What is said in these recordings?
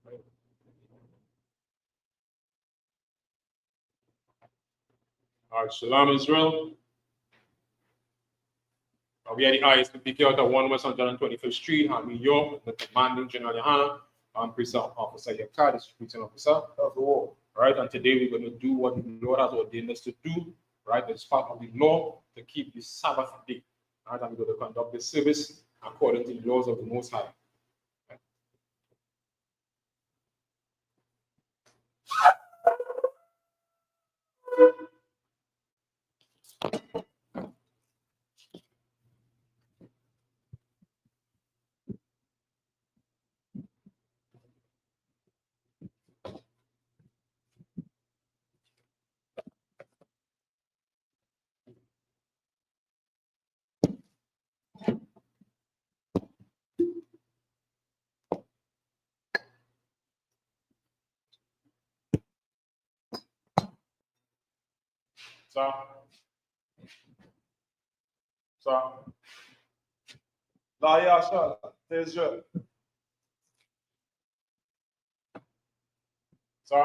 All right, Shalom Israel. We are the Isupk Sabath, 1 West 125th Street, New York, the commanding General Yohana. I'm President Officer Yakar, distributing officer of the war. Right, and today we're going to do what the Lord has ordained us to do. Right, it's part of the law to keep the Sabbath day. Right, and we're going to conduct the service according to the laws of the Most High. So, La Yasha, there's your. So.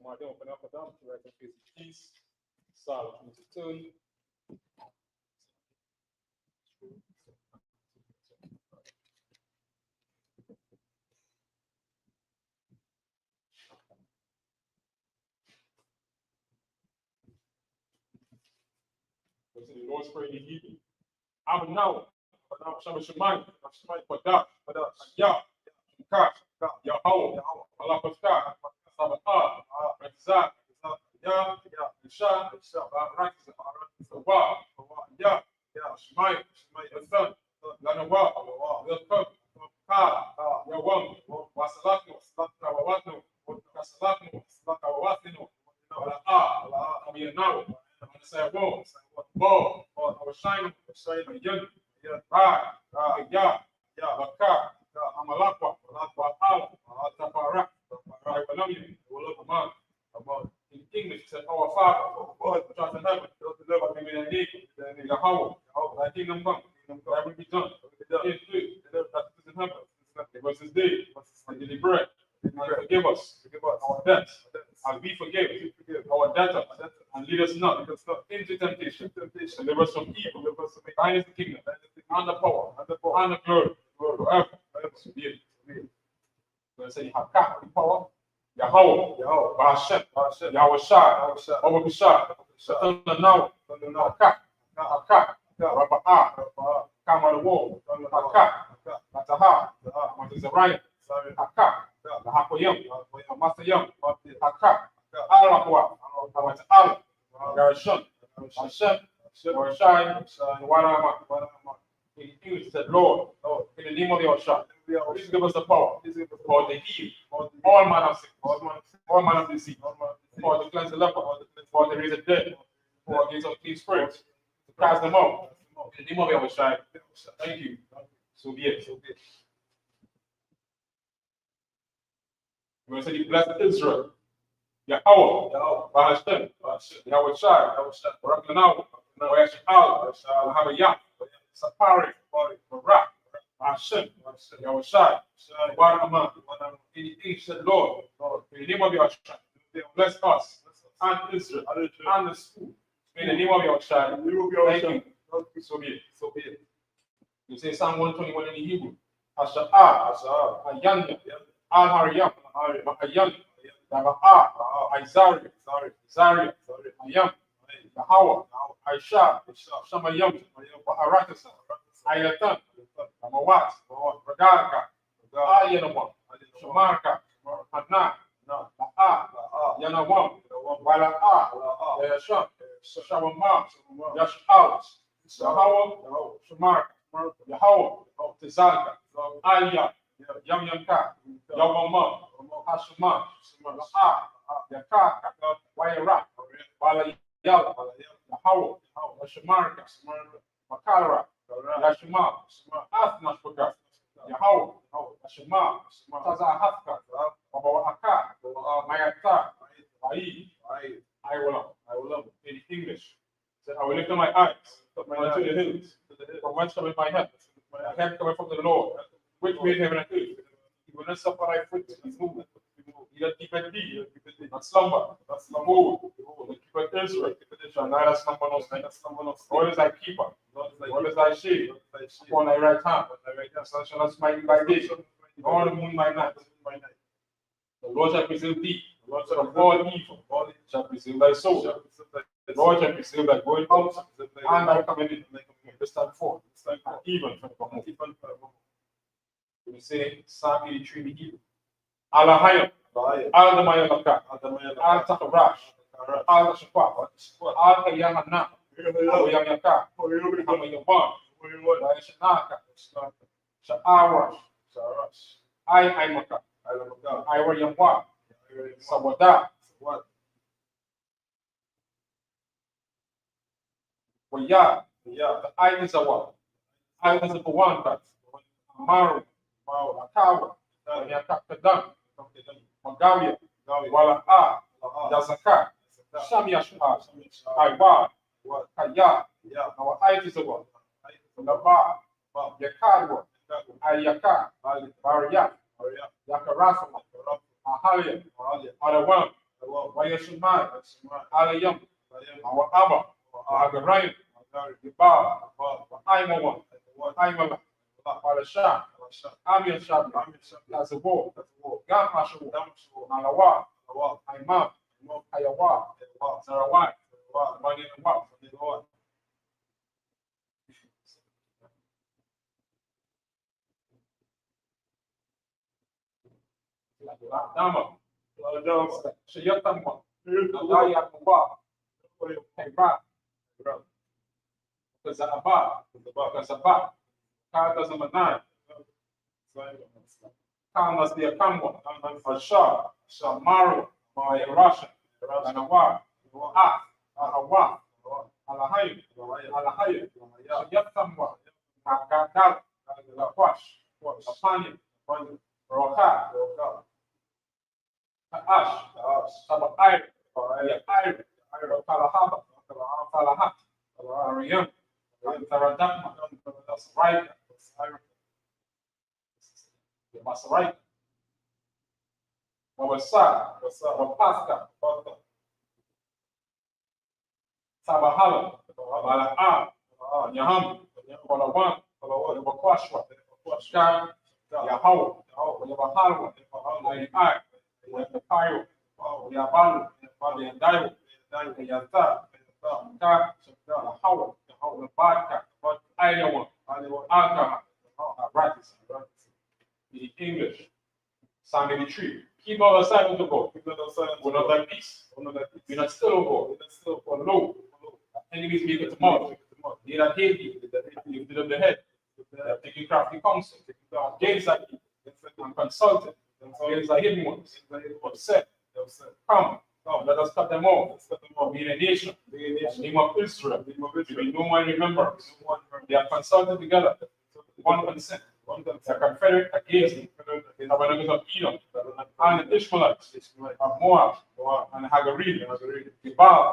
I'm going to open up a dump to write the peace. Psalm 22. The Lord's Prayer in Hebrew. I'm now. Shabbat Shemai. Padah. Ya. Kash. Yahweh. Allah Pastor. Sabath. Razak. Ya. Isha. Barak. Sawa. Ya. Shemai. The son. Lanawa. Welcome. Ka. Yawam. Wasalatu. Kawawatno. Kasalatno. Kawawatno. Wala. Amiyanawa. Say whoa, I was shining, young, ya, Baka, Amalakwa, Al, Taparak, in English, said, our Father, which art in heaven, deliver me in the name, Yahweh, thy kingdom come, thy will be done, in earth, that is in heaven, give us this day, and daily bread, and forgive us our debts, as we forgive our debtors, and lead us not into temptation. Deliver us from evil. Thine is the kingdom, and the power, and the glory, forever. So be it. We're going to say, you have power. Yahweh, Hashem, Yahweh Shai, Over Bishai, now, Haka, Rabba'a, Kama the War, Haka, Nataha, Matazariah, Haka, the Hakoyam, Master Yam, Haka, Alakwa, Al, Garashon, Hashem, Shai, Warama. In English, said, Lord, in the name of your Shai, please give us the power for the heal, all manner of sickness, all manner of disease, for to cleanse the leper, for to raise the dead, for against of clean spirits, to cast them out. In the name of your Shai, thank you. So be it. We're going to say, blessed Israel. Yahweh, Hashem, Yahweh Shai, Barakanaw, Yahweh have a Yah, Sapari, Barak, Hashem, Yahweh Shai, Warama, anything said, Lord, in the name of your Shai, bless us and Israel and the school. In the name of your Shai, thank you. So be it. You say Psalm 121 in the Hebrew. Asha Ayan, Al Hariyam, Ayan. Isari, Ayam, Yahweh, Aisha, Shamayam, Arakasa, Ayatan, Amawat, Ragarka, Ayanawam, Shamarka, Hana, Yanawam, Wala, Yasham, Shawamam, Yashal, Yahweh, Shamarka, Yahweh, Tizalka, Aya, Yam Yanka, Yamama, Hashima, Yakaka, Wayara, Bala Yala, Yahawa, Shamarka, Makara, Yashima, Asnashka, Yahawa, Shima, Taza Hafka, Aka, Mayata, I will in English. So I will lift up my eyes to the hills, from whence cometh my help. My help cometh from the Lord, which made heaven and earth. He will not suffer thy foot to be moved. He that keepeth thee, not slumber, behold, the keepeth Israel, shall neither slumber nor sleep. Lord is thy keeper, Lord is thy shade, upon thy right hand. The sun shall not smite thee by day, nor the moon by night. The Lord shall preserve thee, the Lord shall avoid evil, shall preserve thy soul. The Lord shall preserve thy going out and thy coming in. This time forth, even forevermore. We say Psalm 83 in Hebrew. Alahayim, Al-Damaya Laka, Al-Takarash, Al-Shapah, Al-Kayamana, Al-Yamyaka, Al-Yaman, Al-Shanaka, Sha'arash, I-Aimaka, Iwa Yamwa, Sawada, Waya, the I is a what? I is a one, but Maru, Akawa, Yakakadan, Magalia, Wala A, Yazaka, Shamiashah, Iwa, Kaya, our I is a what? Laba, Yakarwa, Ayaka, Baria, Yakarasa, Ahalia, Alawan, Wayashimai, Alayam, our Abba, Agaraim, Yabal, Aimawan, Aimala, Alasha, Amir Shabi, Lazabo, Gamashu, Malawa, Aimam, Ayawa, Sarawai, Maninawa, Dama, Shayatama, Alaya Kuba, Kaiba, Kazaba, Kazaba, Kazamanan, Kamas the Akamwa, Ashar, Shamaru, Russia, Anawa, Ahawa, Alahayim, Alahayim, Yatamwa, Agadal, Laquash, Apani, Roka, Ash, Sabath, Kalahaba, Kalahat, Ariam, Taradakma, Masraika, Masraika, Wawasa, Wapasta, Sabahala, Bala'a, Yaham, Walawan, Wakwashwa, Shkan, Yahaw, Yabahalwa, Ai, Yapayo, Yabalu, Yandayo, Yata, Ka, Yahaw, Badka, Iowa, Alka, Ratis, in English, Psalm 83. Keep all the silence of God. Will not thy peace. Be not still, O God. For lo, enemies make it tomorrow. They that hate thee, lifted up the head. They are taking crafty counsel. Against thy people, and consulted. Against thy hidden ones. Said, come, let us cut them off. Be in a nation. In the name of Israel. There be no one remembers. They are consulted together. One consent. They are confederate against the tabernacles of Edom, and the Ishmaelites, of Moab, and Hagarid, Gebal,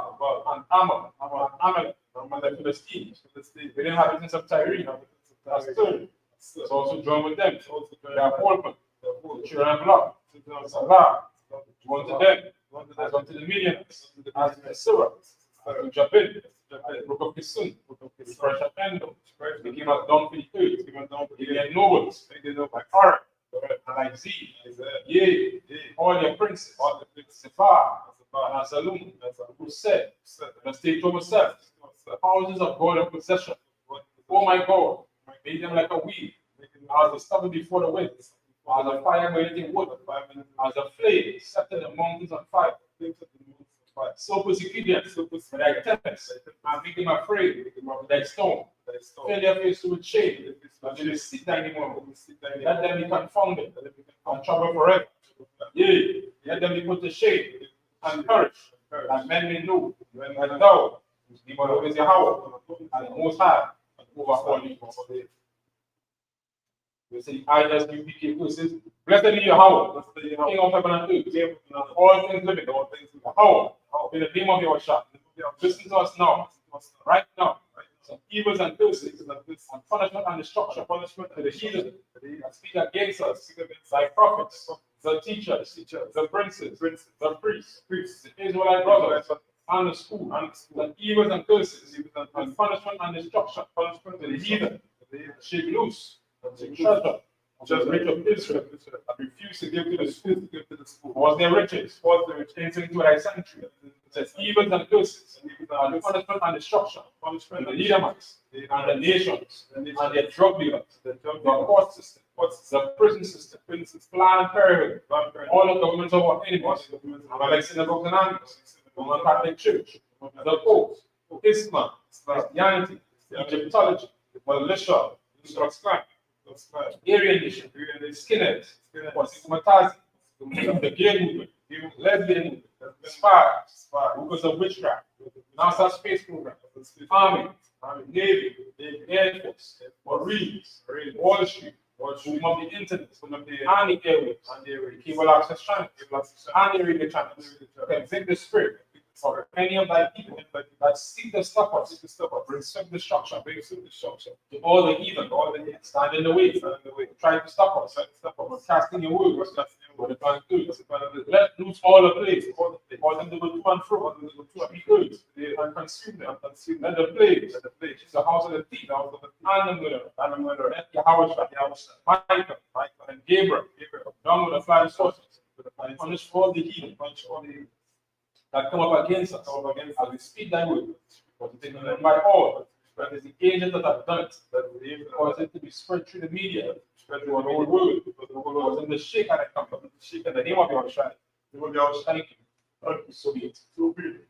and Ammon, and Amalek, and the Philistines, the inhabitants of Tyre, Astur, is also joined with them. They are Holman, the children of Lot, Salah, one to them, as unto the Midianites, as to Sirah, as to Jabin, the brook of Kisun, the fresh of Endor, they came out down for the earth, they nobles, like Arab, and like Z, yea, all their princes, Sephar, and Azalum, who said, the state to myself, the houses of God and possession, oh my God, made them like a weed, as the stubble before the wind, as a fire burning wood, as a flame set in the mountains on fire. So persecute them, for thy tempest, and make them afraid of thy stone. Fill their face with shame, until they sit down anymore. Let them be confounded, and trouble forever. Yea, let them be put to shame and perish, and men may know that thou, the Lord is Yahweh, and the Most High, and over all you. We say, ISUPK verses, blessed be Yahweh, King of heaven and earth, all things living, Yahweh, in the name of your shop. Listen to us now, right now. Some evils and curses, and punishment and destruction, punishment to the heathen that speak against us, thy prophets, the teachers, the princes, the priests, the Israelite brothers, and the school, the evils and curses, and punishment and destruction, punishment to the heathen, shake loose, shake treasure, just rich of Israel, and refuse to give to the school. Was their riches, entering into thy sanctuary. It says evils and curses, and punishment and destruction, punishment to the Edomites, and the nations, and their drug dealers, the court system, the prison system, plan and parenthood, all the governments of our enemies, like synagogues and armies, the Roman Catholic Church, the Pope, Islam, Christianity, Egyptology, militia, Aryan nation, skinheads, the gay movement, lesbian movement, spies, because of witchcraft, NASA space program, army, navy, air force, marines, Wall Street, from the internet, and the airwaves, cable access channels, and the radio channels, convict the spirit for any of thy people that seek to stop us, bring some destruction, to all the heathen, stand in the way, try to stop us, casting your word, let loose all the plagues, all them to go to and fro, be good, and consume them, let the plagues, the house of the thief, and the murderer, let Yahweh, Michael, and Gabriel, down with the flying sorcerers, punish all the heathen, that come up against us, as we speak thy word, because it is known by all, that is the agent that have done it, that cause it to be spread through the media, spread through the whole world, because the world was in the shake and I come from the shake in the name of your Shai. Thank you. So be it. So be it.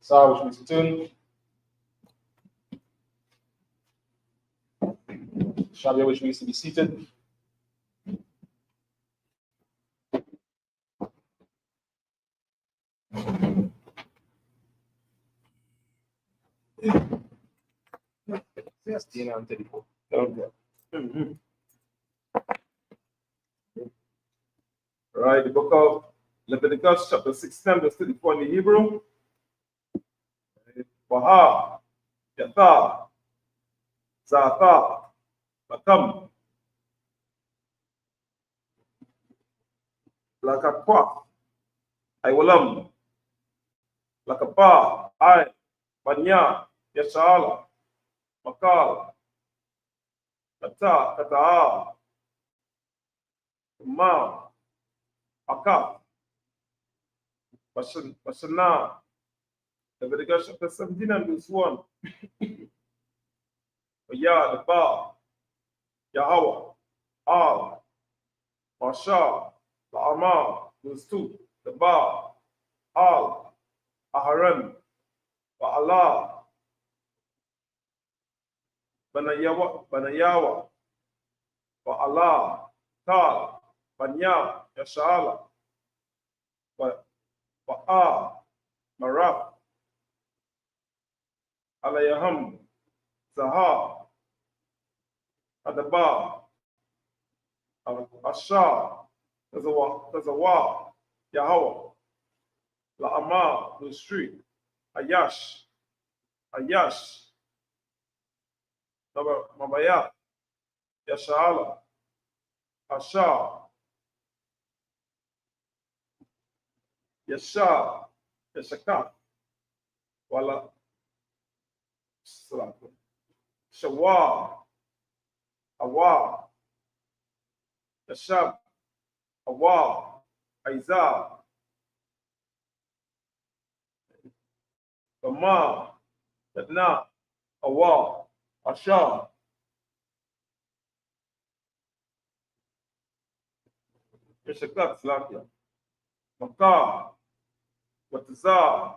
So which means return. Shabia, which means to be seated. Yes, Tina and Teddy. Right, the book of Leviticus, chapter 16, verse 34 in the Hebrew. Baha, Yatha, Zatha, Bakam, Lakakwa, Iwalam, Lakapa, I, Banya, Yashala, Makal, Kata, Kata, Ma, Akaf, Bashana, Leviticus chapter 17 and verse 1. Yah, the Ba, Yahweh, Al, Masha, La'ama, verse 2. The Ba, Al, Aharon, Ba'ala, Banayawa, Ba'ala, Tal, Banya, Yashala, Ba'a, Maraf, Alayaham, Zaha, Adaba, Asha, Tazawa, Yahweh, La'ama, the street, Ayash, Mabaya, Yashala, Asha, Yasha, Yashaka, Wala, Shawa, Awa, Yashab, Awa, Aiza, Bama, Yadna, Awa, Asha, Yashaka, Slakia, Maka, Wataza,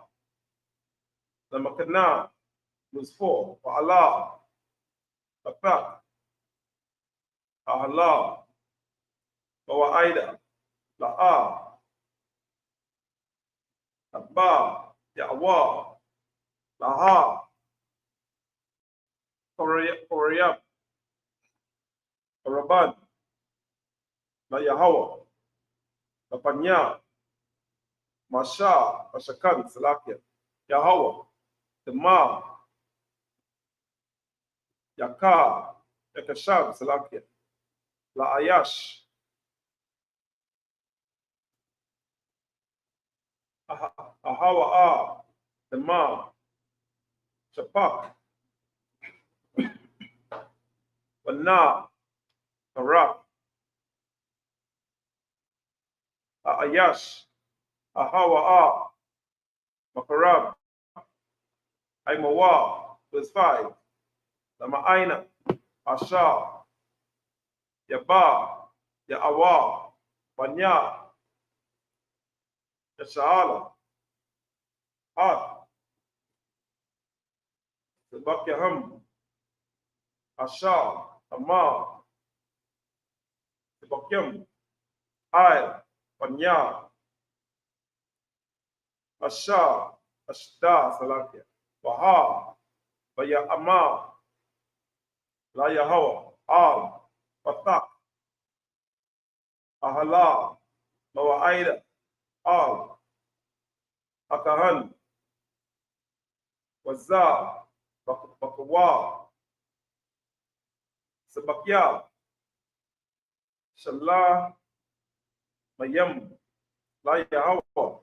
the Makana, was 4, Ba'ala, Patak, Ahala, Bawaida, La'a, Abba, Ya'wa, Laha, Koreyab, Raban, La Yahawa, La Panya, Masha, Mashakan, Salakia, Yahawa, the Ma, Yaka, Yakashab, Salakia, La Ayash, Ahawa, the Ma, Shapak, Wana, Arak, Ayash, Ahawa, Makarab, Aimawa, verse 5, Lama'aina, Asha, Yaba, Ya'awa, Banya, Yasha'ala, Ad, Sebakyaham, Asha, Ama, Sebakyam, Ai, Banya, Asha, Ashda, Salakia, Baha, Baya Ama, La Yahawa, Al, Patak, Ahala, Mawa'ida, Al, Akahan, Wazza, Bakawa, Sabakya, Shallah, Mayam, La Yahawa,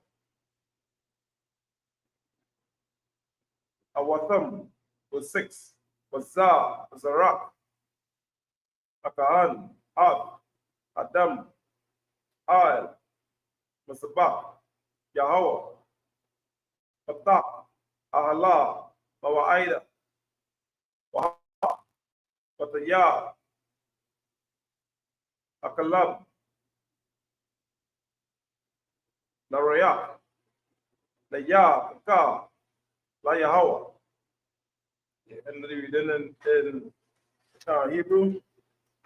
Awatham, was 6, Wazza, Zarak, Akahan, Ad, Adam, Al, Masabak, Yahweh, Patak, Ahala, Mawa'ida, Waha, Pataya, Akalab, Narayak, Naya, Ka, La Yahweh. And then in Hebrew,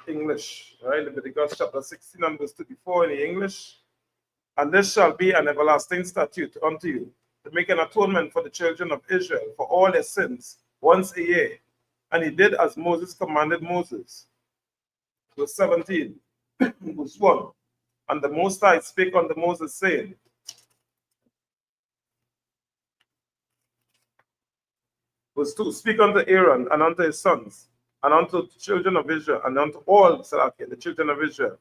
English, right? Leviticus chapter 16 and verse 24 in the English. And this shall be an everlasting statute unto you, to make an atonement for the children of Israel for all their sins once a year. And he did as Moses commanded Moses. Verse 17, verse 1. And the Most High spake unto Moses, saying, verse 2, speak unto Aaron and unto his sons, and unto the children of Israel, and unto all the children of Israel.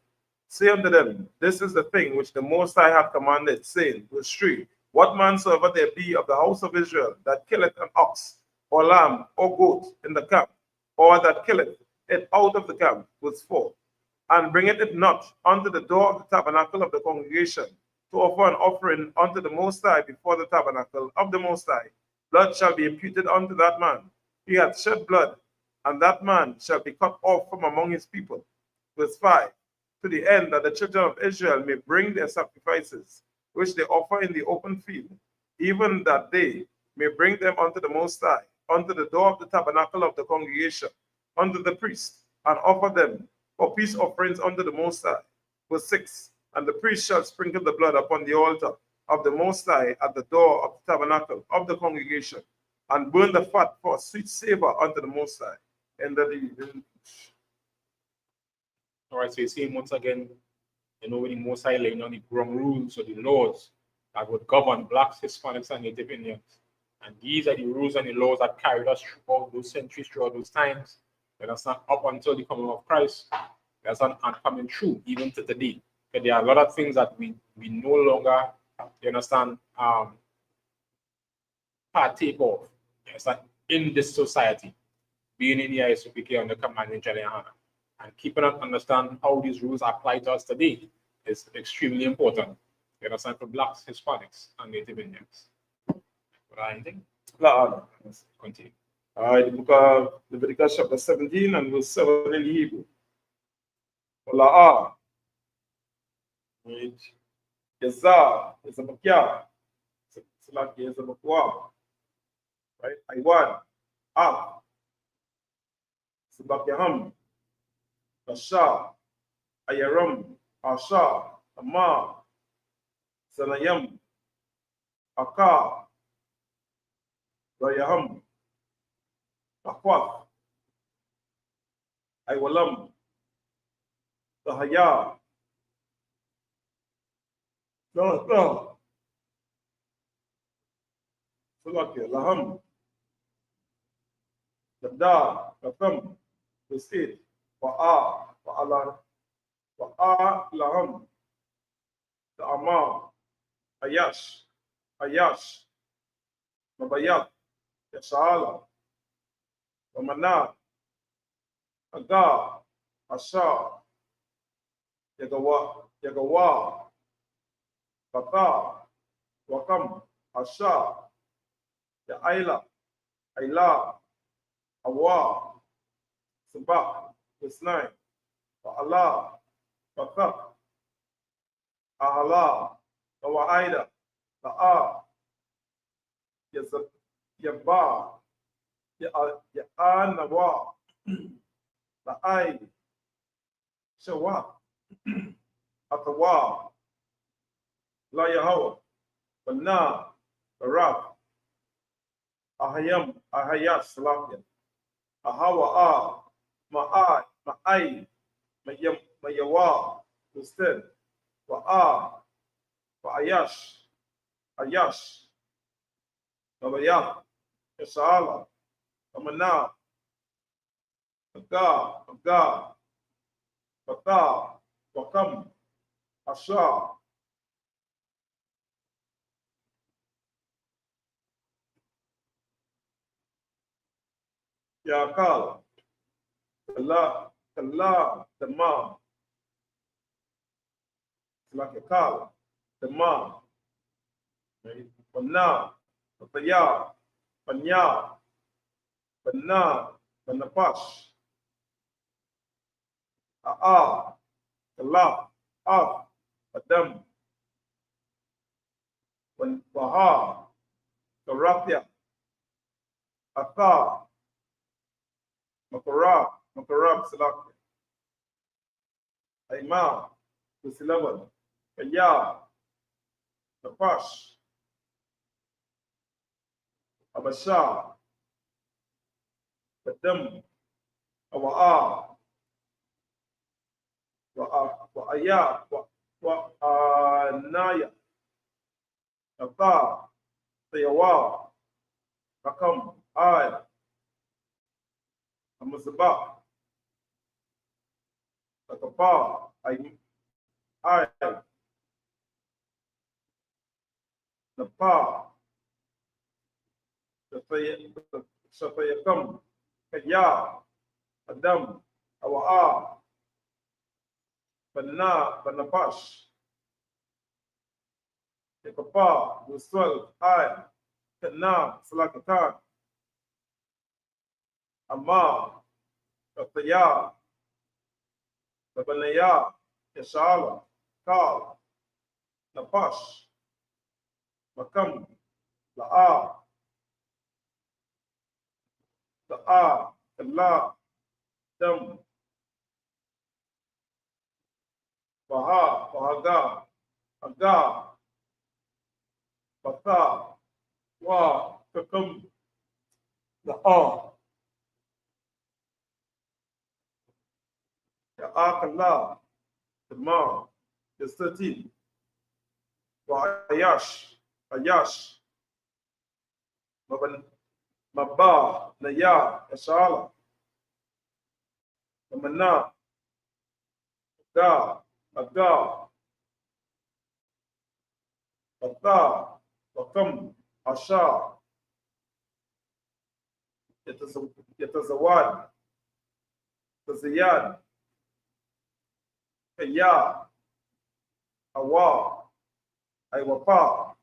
Say unto them, this is the thing which the Most High hath commanded, saying, verse 3, what man soever there be of the house of Israel that killeth an ox, or lamb, or goat in the camp, or that killeth it out of the camp, verse 4, and bringeth it not unto the door of the tabernacle of the congregation, to offer an offering unto the Most High before the tabernacle of the Most High, blood shall be imputed unto that man. He hath shed blood, and that man shall be cut off from among his people. Verse 5, to the end that the children of Israel may bring their sacrifices, which they offer in the open field, even that they may bring them unto the Most High, unto the door of the tabernacle of the congregation, unto the priest, and offer them for peace offerings unto the Most High. Verse 6, and the priest shall sprinkle the blood upon the altar of the Most High at the door of the tabernacle of the congregation, and burn the fat for a sweet savor unto the Most High. And all right, so you see once again, when the Most High laying on the ground rules or the laws that would govern blacks, Hispanics, and Native Indians. And these are the rules and the laws that carried us throughout those centuries, throughout those times. That's not up until the coming of Christ. That's not coming true even to today. But there are a lot of things that we no longer, partake of. In this society, being in the Isupk under command in Jalehana. And keeping up understand how these rules apply to us today is extremely important. You understand, for blacks, Hispanics, and Native Indians. Anything? Continue. All right, the book of Leviticus chapter 17 and verse 7 in Hebrew. La'a, right? Yazah, Yazabakya, Salaki, Yazabakwa, right? Iwan, Ab, Sabakaham, Asha, Ayaram, Asha, Ama, Sanayam, Aka, Rayaham, Akwak, Iwalam, Tahaya, no, Salaki, Laham, Dabda, Rakam, Bisit, Wa'ala, Laham, Ta'ama, Ayash, Mabayat, Yashala, Wamana, Aga, Asha, Yagawa, Bata, Wakam, Asha, Ayla, Awa, Sabak, Isnai, Ba'ala, Batak, Ahala, Awaida, Ta'a, Yabba, Ya'anawa, La'ai, Shawa, Atawa, La Yahawa, Bana, Barak, Ahayas, Salakia, Ahawa, Ma'ai, Mayawa, Usted, Ayash, Mabayat, Yashala, Amana, Aga, Bata, Wakam, Asha, Yakal, Kala, Dama, Lakakal, Dama, Bana, Bataya, Banya, Bana, Banapash, Kala, Adam, Baha, Karapia, Aka, Makarab, Salak, Aima, Kusilavan, Kaya, Napash, Abasha, Adam, Awa'a, Wa'aya, Wa'anaya, Ata, Tayawa, Rakam, Ay, Amasaba, Takapa, Ay, Napa, Shafayakam, Kaya, Adam, Awa'a, Banapash, Yakapa, Wuswal, Ay, Kana, Salakatan, Amma, Kataya, Labanaya, Yashala, Kal, Napash, Makam, La'a, Kala, Dam, Bahaga, Aga, Bata, Wa, Kakam, La'a, Ya'akala, Dama, is 13. Ayash, Mabba, Naya, Yashala, Mamana, Aga, Bata, Wakam, Asha, Yatazawad, Tazayad, Kaya, Awa, Aiwapa,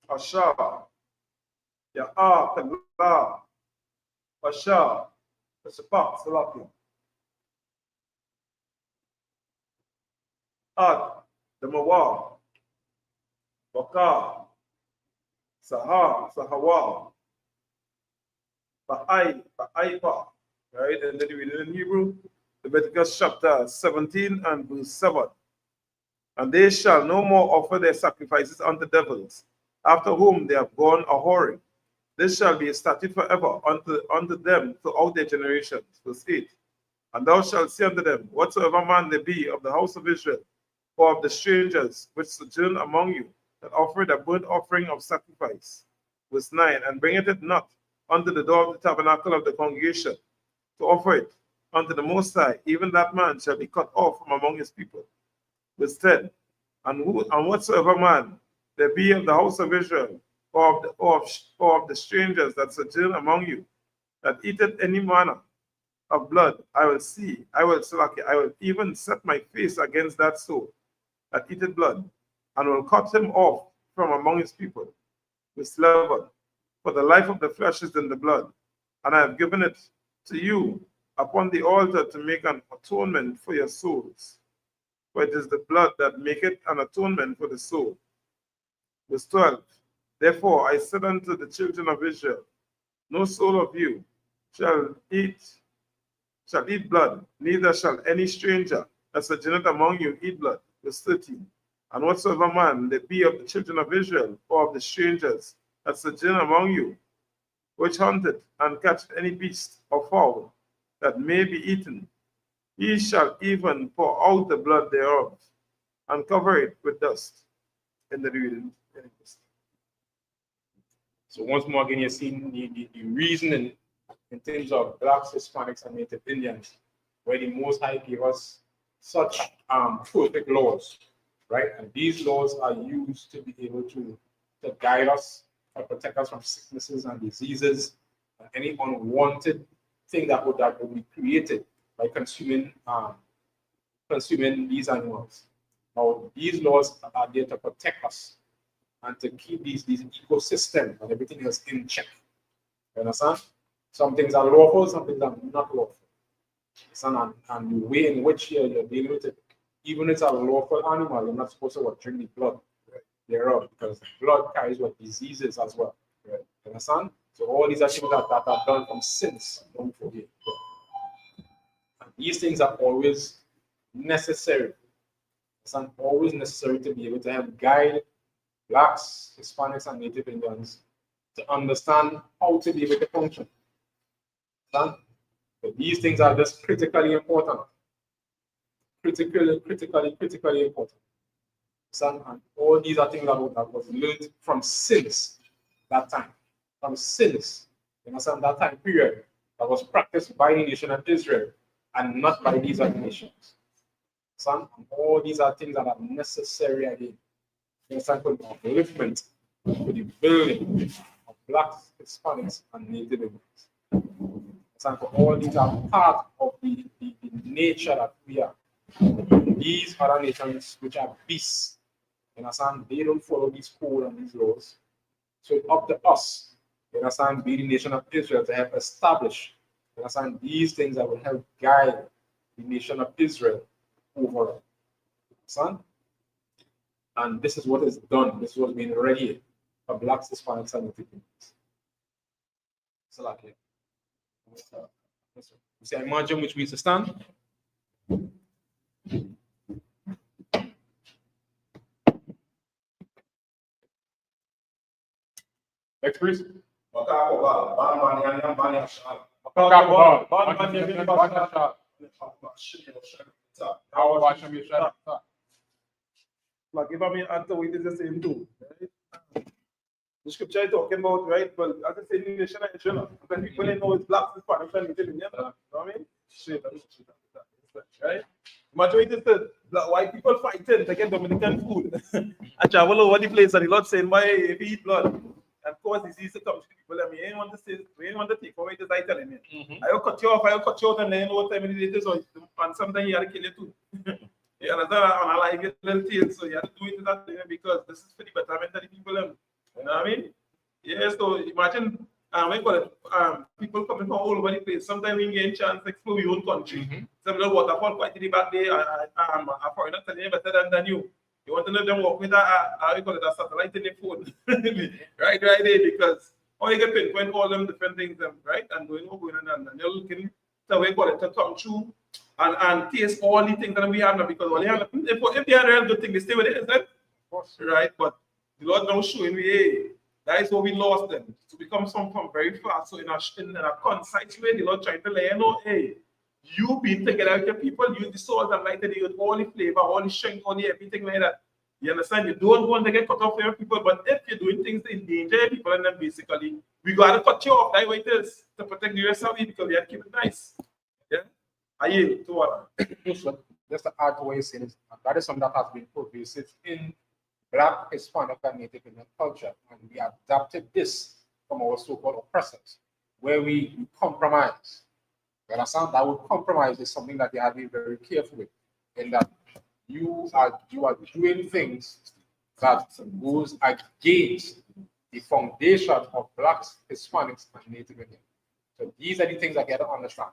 Asha, Ya'a, Kala, Asha, Sapak, Salakia, Ad, Damawa, Waka, Sahawa, Ba'aipa, right? And then we read it in Hebrew, Leviticus chapter 17 and verse 7. And they shall no more offer their sacrifices unto devils, after whom they have gone a whoring. This shall be a statute forever unto them throughout their generations. Verse 8. And thou shalt say unto them, whatsoever man there be of the house of Israel, or of the strangers which sojourn among you, that offereth a burnt offering of sacrifice. Verse 9. And bringeth it not unto the door of the tabernacle of the congregation, to offer it unto the Most High, even that man shall be cut off from among his people. Verse 10. And whatsoever man there be of the house of Israel, or of the strangers that sojourn among you, that eateth any manner of blood, I will even set my face against that soul that eateth blood, and will cut him off from among his people. Verse 11. For the life of the flesh is in the blood, and I have given it to you upon the altar to make an atonement for your souls. For it is the blood that maketh an atonement for the soul. Verse 12. Therefore I said unto the children of Israel, no soul of you shall eat blood, neither shall any stranger that sojourneth among you eat blood. Verse 13. And whatsoever man there be of the children of Israel, or of the strangers that sojourn among you, which hunteth and catcheth any beast or fowl that may be eaten, he shall even pour out the blood thereof, and cover it with dust. In the reading. So once more again, you're seeing the reasoning in terms of blacks, Hispanics, and Native Indians, where the Most High gave us such perfect laws, right? And these laws are used to be able to guide us or protect us from sicknesses and diseases, and any unwanted thing that would be created by consuming these animals. Now, these laws are there to protect us and to keep these ecosystems and everything else in check. You understand? Some things are lawful, some things are not lawful. And the way in which you're dealing with it, even if it's a lawful animal, you're not supposed to drink the blood thereof, because blood carries diseases as well. Right? You understand? So all these are things that are done from sins. Don't forget. And these things are always necessary. It's always necessary to be able to help guide blacks, Hispanics, and Native Indians to understand how to be able to function. But these things are just critically important. Critically important. And all these are things that was learned from sins that time. From sins. You understand? That time period that was practiced by the nation of Israel and not by these other nations. And all these are things that are necessary again. You understand? For the upliftment, for the building of blacks, Hispanics, and Native Indians. And for all these are part of the nature that we are. These other nations which are beasts, you understand, they don't follow these codes and these laws. So it's up to us, you understand, be the nation of Israel to help establish, you understand, these things that will help guide the nation of Israel overall. Understand? And this is what is done. This was being ready for blacks, Hispanics, and Native Indians. So like it. You see a margin which means to stand. Next, please. Like if I mean answer we did the same too. Right? The scripture is talking about, right? Well, as I say, nation and Israel. When people know it's blacks, Hispanics, and Native Indians. You know what I mean? Straight up. Right? Majority is the white people fighting to get Dominican food. And travel over the place, and the Lord saying, why if you eat blood and cause disease to come to people, I mean, you ain't want to say, we ain't want to take away this I telling you. I will cut you off, I will cut you out, and then you know what time it is, and sometimes you have to kill you too. You understand? On a live little thing, so you have to do it in that way because this is for the betterment of the people. You know what I mean? Yeah, so imagine people coming from all over the place. Sometimes we get a chance to explore your own country. Some little waterfall quite in the back there, a foreigner telling you better than you. You want to know them walk with a satellite in the phone. right there, because all you can pinpoint all them different things, right? And going on, and you're looking to we call it to come through and taste all the things that we have now, because all they have, if they are real good thing, they stay with it, isn't it? Right? But the Lord now showing me, hey, that is what we lost them. To become something very fast. So in a concise way, the Lord trying to let you know, hey, you been together with your people, use the salt and light, use all the flavor, all the strength, all the everything like that. You understand? You don't want to get cut off from your people, but if you're doing things to endanger your people, and then basically we gotta cut you off. That way it is to protect the rest of you, because we have to keep it nice. Yeah. I yield to what? Just to add to what you're saying, that is something that has been pervasive in Black, Hispanic, and Native Indian culture, and we adapted this from our so-called oppressors, where we compromise. You understand? That word compromise is something that you have to be very careful with, in that you are doing things that goes against the foundation of Blacks, Hispanics, and Native Indians. So these are the things that you have to understand.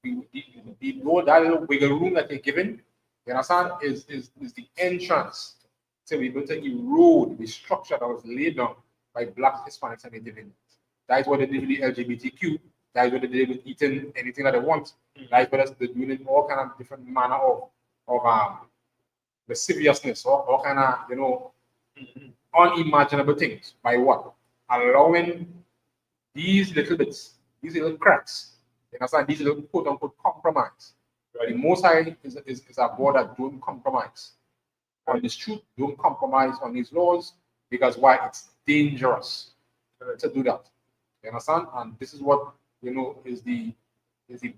The know that little wiggle room that you're given, you understand, is the entrance to be able to erode the structure that was laid down by Blacks, Hispanics, and Native Indians. That is what they did with the LGBTQ. That is what they did with eating anything that they want. That is what they're doing in all kind of different manner of lasciviousness, or all kind of, unimaginable things. By what? Allowing these little bits, these little cracks, you understand, these little quote unquote compromise. Right. The Most High is a God that don't compromise on this truth, don't compromise on these laws, because why? It's dangerous to do that. You understand? And this is what is the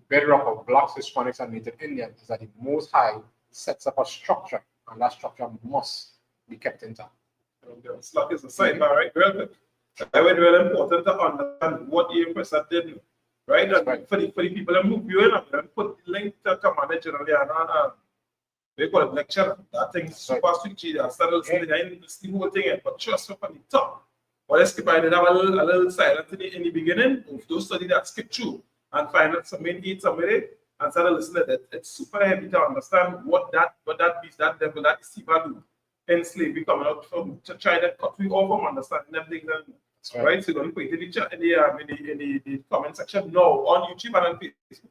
bedrock of Blacks, Hispanics, and Native Indians, is that the Most High sets up a structure, and that structure must be kept intact. Slack is a sidebar, right? Well, I would really important to understand what the Empress did, right? And Right. for the people that move you in, and put the link to Commander General and they call it lecture. That thing is super switchy. I started listening, I didn't listen to the whole thing, but trust me from the top. But let's skip, I did have a little silence in the beginning. If those study that, skip through and find out some indeed somebody and start listening to it. It's super heavy to understand what that beast, that devil, that deceiver do in slavery coming out from to try to cut we off from understanding them things. Right. So you're going to put it in the chat in the comment section now on YouTube and on Facebook.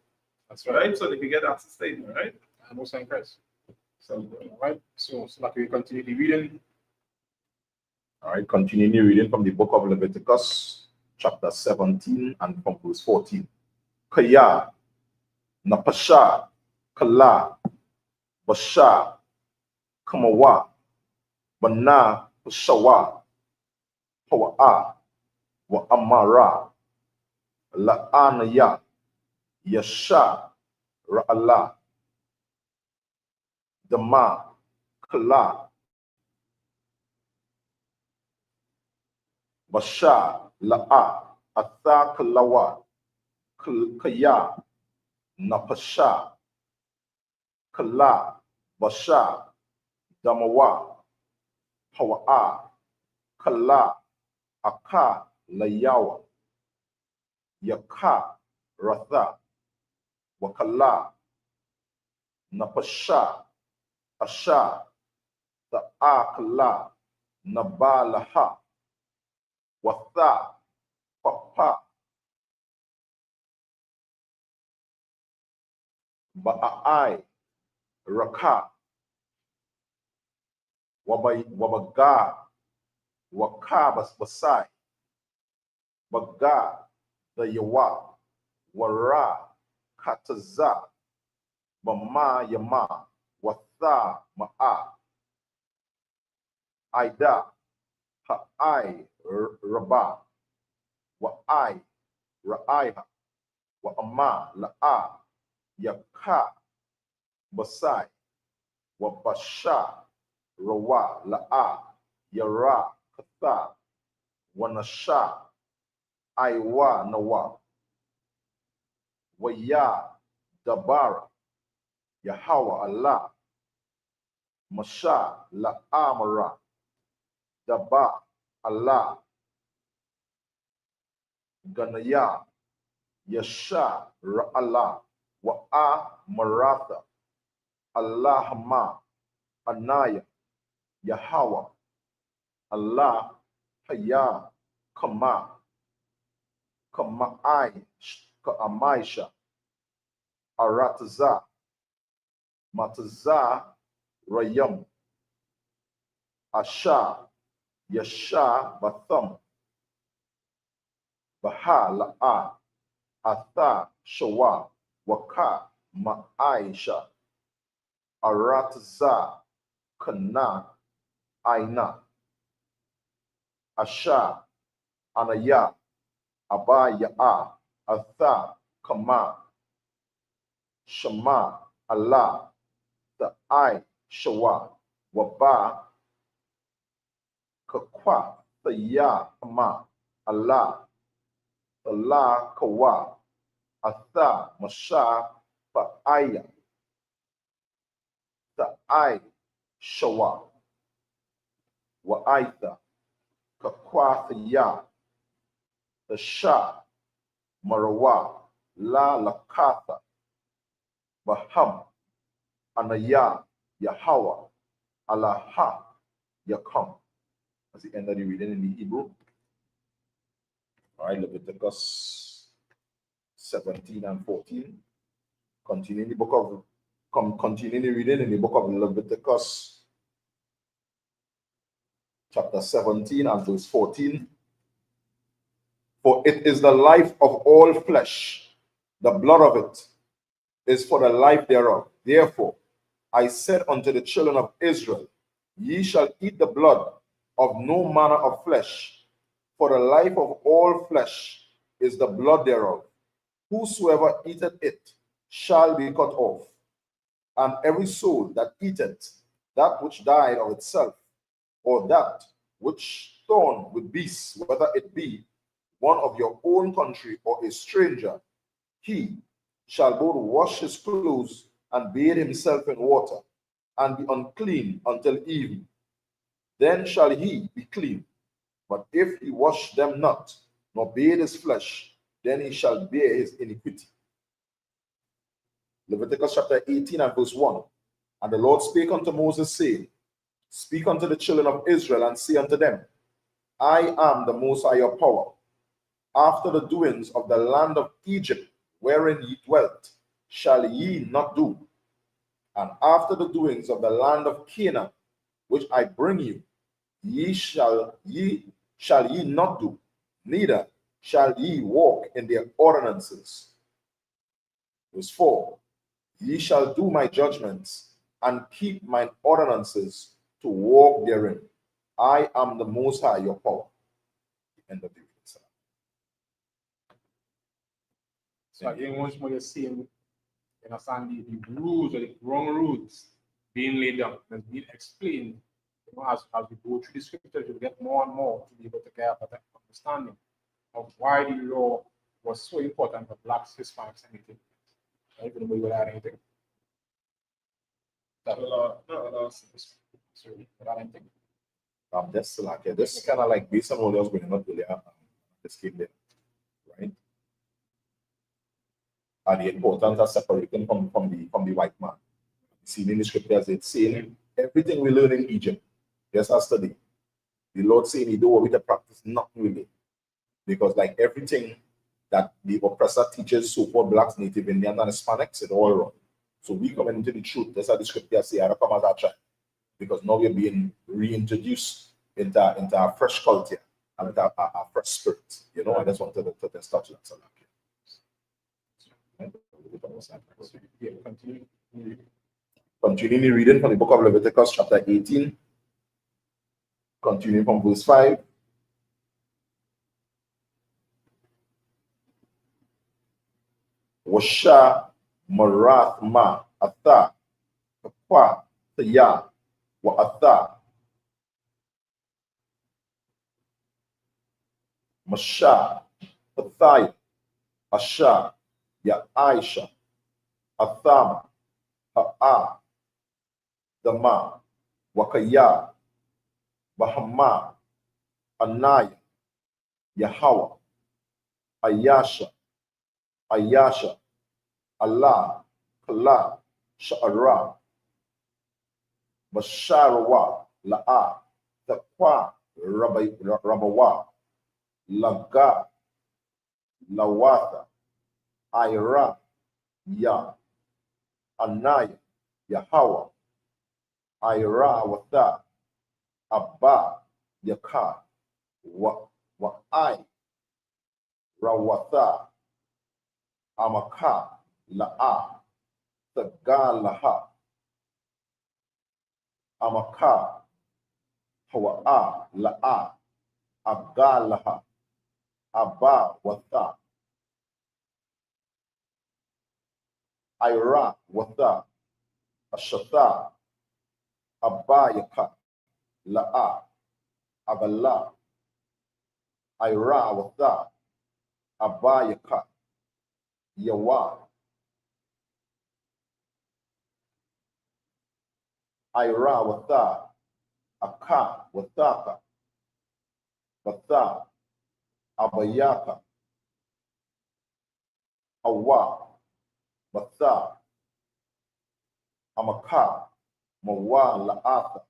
That's right. So they can get access to it, right? I'm also impressed. So, all right. So like we continue the reading. All right, continuing the reading from the book of Leviticus, chapter 17, and from verse 14. Kaya, Napasha, Kala, Basha, Kamawa, Bana, Pashawa, Pawa'a, Wa Amara, La'anaya, Yasha, Ra'ala, Dama, Kala, Basha, La'a, Atha Kalawa, Kaya, Napasha, Kala, Basha, Damawa, Hawa'a, Kala, Aka, Layawa, Yaka, Ratha, Wakala, Napasha, Asha, Ta'akala, Nabalaha, Watha, Papa, Ba'ai, Raka, Wabaga, Wakabas Basai, Baga, the Yawa, Wara, Kataza, Bama Yama, Watha, Ma'a, Aida, Ha'ai, Rabba, Wa'ai, Ra'aiha, Wa'ama, La'a, Yaka, Basai, Wabasha, Rawa, La'a, Yara, Katha, Wanasha, Aiwa, Nawa, Waya, Dabara, Yahawa, Allah, Masha, La'amara, Daba, Allah, Ganaya, Yasha, Ra'ala, Wa'a, Maratha, Allahma, Anaya, Yahawa, Allah, Haya, Kama, Kama'ai, Ka'amaisha, Aratza, Matza, Rayam, Asha, Yasha, Batham, Baha, La'a, Atha, Shawa, Waka, Ma'aisha, Aratza, Kana, Aina, Asha, Anaya, Abaya, Atha, Kama, Shama, Allah, the I, Shawa, Waba, Kakwa, the Ya, Ma, Allah, Allah, Kawa, Atha, Masha, Ba'aya, the I, Shawa, Wa'aitha, Kakwa, the Ya, the Shah, Marawa, La Lakatha, Baham, Anaya, Yahweh, Allah, Yakam. That's the end of the reading in the Hebrew. All right, Leviticus 17 and 14. Continuing the book of continuing the reading in the book of Leviticus, chapter 17 and verse 14. For it is the life of all flesh, the blood of it is for the life thereof. Therefore, I said unto the children of Israel, ye shall eat the blood of no manner of flesh, for the life of all flesh is the blood thereof. Whosoever eateth it shall be cut off. And every soul that eateth that which died of itself, or that which torn with beasts, whether it be one of your own country or a stranger, he shall both wash his clothes and bathe himself in water, and be unclean until evening. Then shall he be clean. But if he wash them not, nor bathe his flesh, then he shall bear his iniquity. Leviticus chapter 18 and verse 1. And the Lord spake unto Moses, saying, Speak unto the children of Israel, and say unto them, I am the Most High your power. After the doings of the land of Egypt, wherein ye dwelt, shall ye not do. And after the doings of the land of Canaan, which I bring you, shall ye not do, neither shall ye walk in their ordinances. Verse 4. Ye shall do my judgments, and keep mine ordinances to walk therein. I am the Most High your power. The end of the reading. So again, once more you're seeing, you understand the rules or the wrong rules being laid down and being explained. As we go through the scriptures, you get more and more to be able to get a better understanding of why the law was so important for blacks, Hispanics, and Native. Right? Anybody would add anything? Sorry, without anything. That's like this is kind of like based on what else going on really this came there, right? And the importance of separating from the white man. See in the scriptures, it's saying everything we learn in Egypt, yes, I study. The Lord saying he don't want me to practice nothing really. Because like everything that the oppressor teaches so-called blacks, Native Indians, and Hispanics, it's all wrong. So we come into the truth. That's how the scripture say, I don't come as a child. Because now we're being reintroduced into a fresh culture and into a fresh spirit. You know, I just wanted to touch that. So Continuing reading from the book of Leviticus, chapter 18, continuing from verse 5. Washa Marath Ma Atha Kwa Taya Wa Atha Masha Athaya Asha Ya Aisha Athama Ha'a Dama Wakaya Bahama Anaya Yahweh Ayasha Ayasha Allah Kala Sha'ara Basharawa La'a Taqwa Rabawa Laga Lawatha Ira Ya Anaya, Yahweh, Ira Watha, Abba, Yaka, Wa'ai, Rawatha, Amaka, La'a, Tagalaha, Amaka, Hawa'a, La'a, Agalaha, Abba, Watha, Ira, Watha, Ashatha, Abba, Yaka, La'a, Abala, Ira, Watha, Abba, Yaka, Yawa, Ira, Watha, Aka, Wathaka, Watha, Abayaka, Awa, Watha, Amaka, Mawa, La'atha,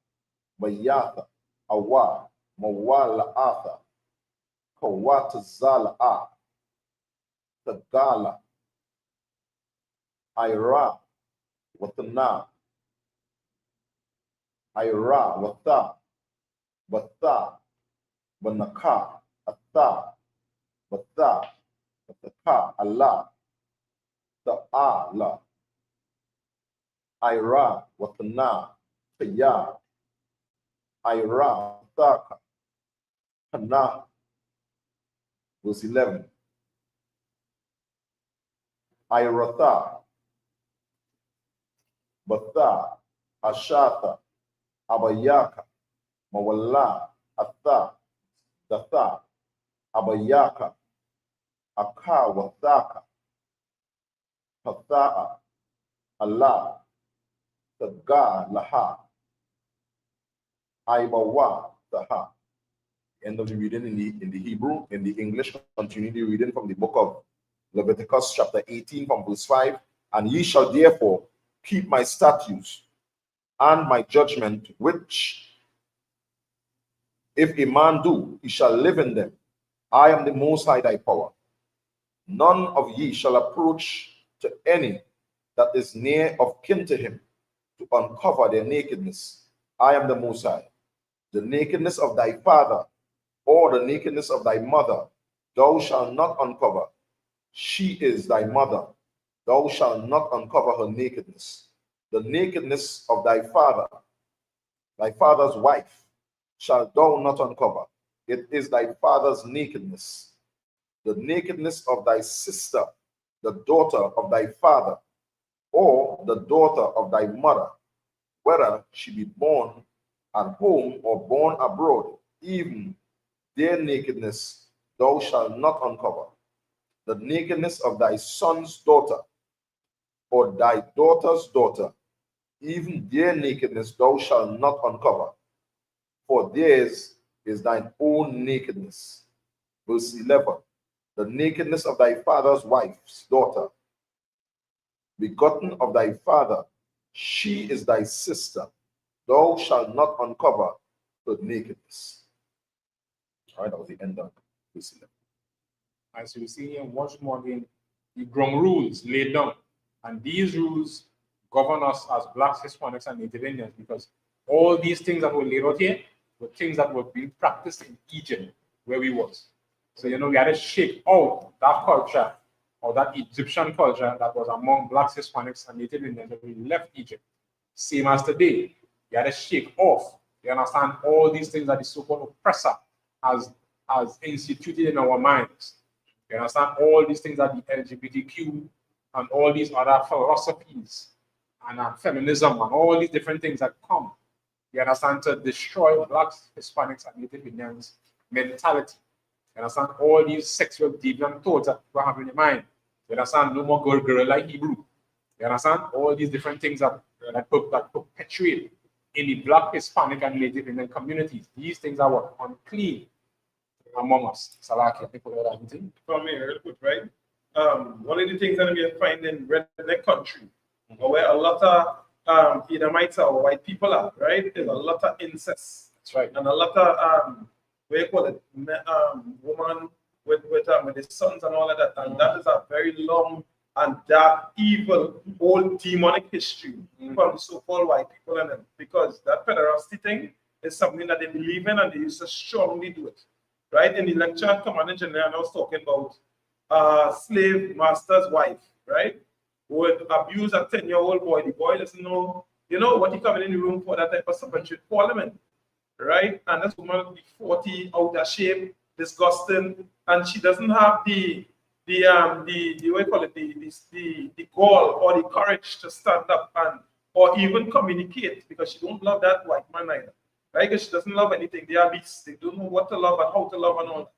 Bayatha, Awa, Mawa, La'atha, Kawata, Zala'a, Tagala, Ira, Watana, Ira, Watha, Watha, Banaka, Atha, Watha, Wataka, Allah, Ta'ala, Ira, Watana, Taya, Ira, Wataka, Hana, verse 11. Iratha, Batha, Ashatha, Abayaka, Mawala, Atha, Datha, Abayaka, Aka, Wathaka, Hatha'a, Allah, Taga, Laha, Ibawa, Taha. End of the reading in the Hebrew. In the English, continue the reading from the book of Leviticus chapter 18 from verse 5. And ye shall therefore keep my statutes and my judgment, which if a man do, he shall live in them. I am the Most High thy power. None of ye shall approach to any that is near of kin to him to uncover their nakedness. I am the Most High. The nakedness of thy father or the nakedness of thy mother thou shalt not uncover. She is thy mother. Thou shalt not uncover her nakedness. The nakedness of thy father's wife, shalt thou not uncover. It is thy father's nakedness. The nakedness of thy sister, the daughter of thy father, or the daughter of thy mother, whether she be born at home or born abroad, even their nakedness thou shalt not uncover. The nakedness of thy son's daughter, or thy daughter's daughter, even their nakedness thou shalt not uncover, for theirs is thine own nakedness. Verse 11. The nakedness of thy father's wife's daughter, begotten of thy father, she is thy sister. Thou shalt not uncover her nakedness. All right, that was the end of verse 11. As you see here, once more again, the ground rules laid down. And these rules govern us as Blacks, Hispanics, and Native Indians, because all these things that were laid out here were things that were being practiced in Egypt, where we was. So, you know, we had to shake out that culture, or that Egyptian culture that was among Blacks, Hispanics, and Native Indians when we left Egypt. Same as today, we had to shake off, you understand, all these things that the so-called oppressor has instituted in our minds. You understand, all these things that the LGBTQ and all these other philosophies and feminism and all these different things that come, you understand, to destroy Blacks, Hispanics, and Native Indians mentality. You understand, all these sexual deviant thoughts that people have in their mind. You understand, no more girl like Hebrew. You understand, all these different things that perpetuate in the Black, Hispanic, and Native Indian communities. These things are what? Unclean among us. Salaki, people that are eating. From here, real quick, right? One of the things that we find in redneck country, where a lot of Edomites or white people are, right? There's a lot of incest. That's right. And a lot of what do you call it? Woman with the sons and all of that. And that is a very long and that evil, old demonic history from so-called white people and them, because that pederasty thing is something that they believe in and they used to strongly do it. Right? In the lecture, Commander General, I was talking about slave master's wife, right? Who would abuse a 10-year-old boy. The boy doesn't know, you know, what he coming in the room for, that type of stuff, and should call him in, right? And this woman will be 40, out of shape, disgusting, and she doesn't have the what you call it, the gall or the courage to stand up and or even communicate, because she don't love that white man either, right? Because she doesn't love anything. They are beasts. They don't know what to love and how to love and all that,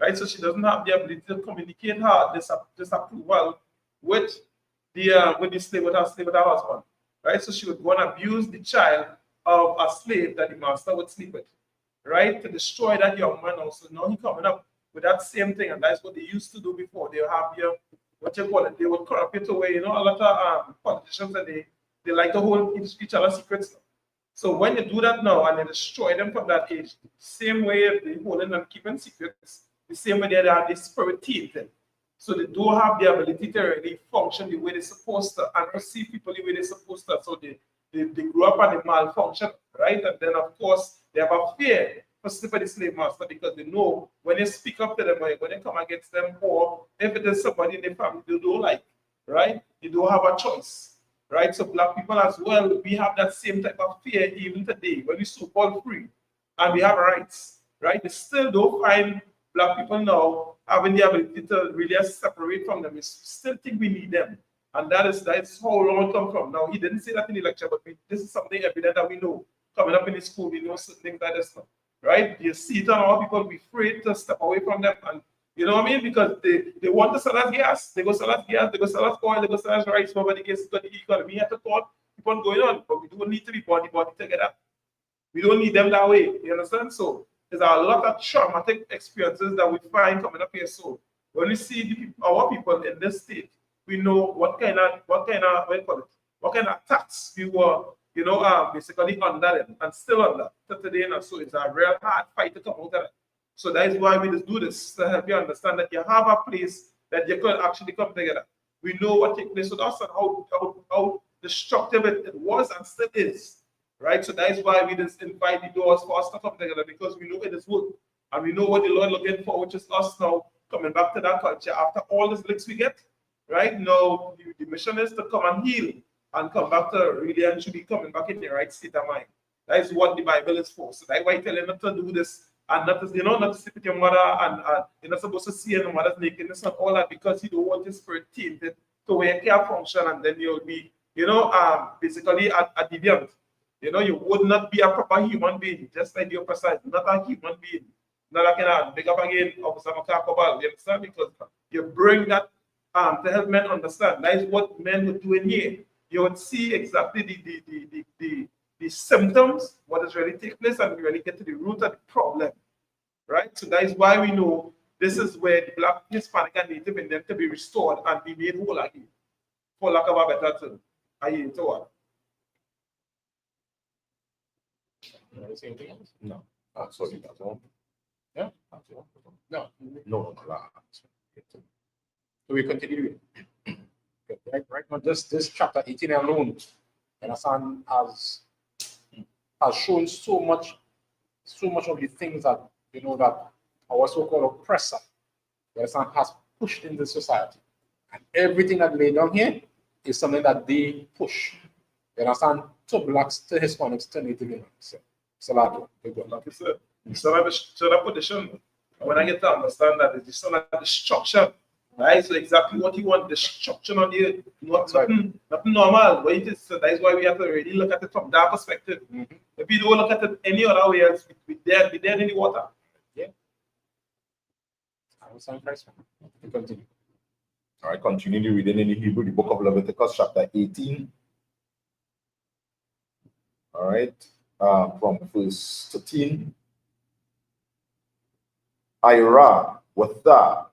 right? So she doesn't have the ability to communicate her disapproval with the slave, with her husband, right? So she would go and abuse the child of a slave that the master would sleep with, right? To destroy that young man also. Now he coming up with that same thing, and that's what they used to do before. They have your, what you call it, they would corrupt it away. You know, a lot of politicians, and they like to hold each other's secrets. So when you do that now and you destroy them from that age, same way they holding and keeping secrets, the same way they have the spirit tainted. So they don't have the ability to really function the way they're supposed to and perceive people the way they're supposed to. So they grew up and they malfunction, right? And then of course they have a fear for the slave master, because they know when they speak up to them, when they come against them, or if it is somebody in the family they don't like, right? They don't have a choice, right? So black people as well, we have that same type of fear even today when we so-called free and we have rights, right? They still don't find black people now having the ability to really separate from them. We still think we need them. And that is how long it come from. Now, he didn't say that in the lecture, but this is something evident that we know. Coming up in the school, we know certain things like this, right? You see it on all people be afraid to step away from them. And you know what I mean? Because they want to sell us gas. They go sell us gas, they go sell us oil, they go sell us rice, nobody gets got the economy at the thought, keep on going on. But we don't need to be body together. We don't need them that way. You understand? So there's a lot of traumatic experiences that we find coming up here. So when we see our people in this state, we know what kind of what you call it, what kind of attacks we were, you know, basically under them and still under to today. And so it's a real hard fight to come out of it. So that is why we just do this, to help you understand that you have a place that you could actually come together. We know what takes place with us and how destructive it was and still is. Right? So that is why we just invite the doors for us to come together, because we know it is work. And we know what the Lord looking for, which is us now coming back to that culture after all the licks we get. Right? Now the mission is to come and heal and come back to really and truly coming back in the right state of mind. That is what the Bible is for. So that's why I tell you not to do this and not to, you know, not to sleep with your mother, and you're not supposed to see your mother's nakedness and all that, because you don't want your spirit tainted to where you can't function, and then you'll be, you know, basically a deviant. You know, you would not be a proper human being, just like your person, not a human being. Not like a big up again, Officer Makakobal, you understand? Because you bring that to help men understand. That is what men would do in here. You would see exactly the symptoms, what is really taking place, and we really get to the root of the problem. Right? So that is why we know this is where the Black, Hispanic, and Native Indian to be restored and be made whole again, for lack of a better term. I hear it all. No. Sorry, that's all. Yeah? That's all. No. No. So we continue. Right now, this chapter 18 alone, and Hassan has shown so much of the things that, you know, that our so-called oppressor, Hassan, has pushed in the society. And everything that laid down here is something that they push. You understand? To blacks, to Hispanics, to Native Americans. Salato. Like I said, so that position, when I get to understand that it's not like destruction, right? So exactly what you want, destruction on the nothing normal. But it is, so that is why we have to really look at it from that perspective. If you don't look at it any other way else, we dead in the water. Yeah. I will sign first. Continue. All right, continue reading in the Hebrew, the book of Leviticus, chapter 18. All right, from verse 13. Ira, Watha,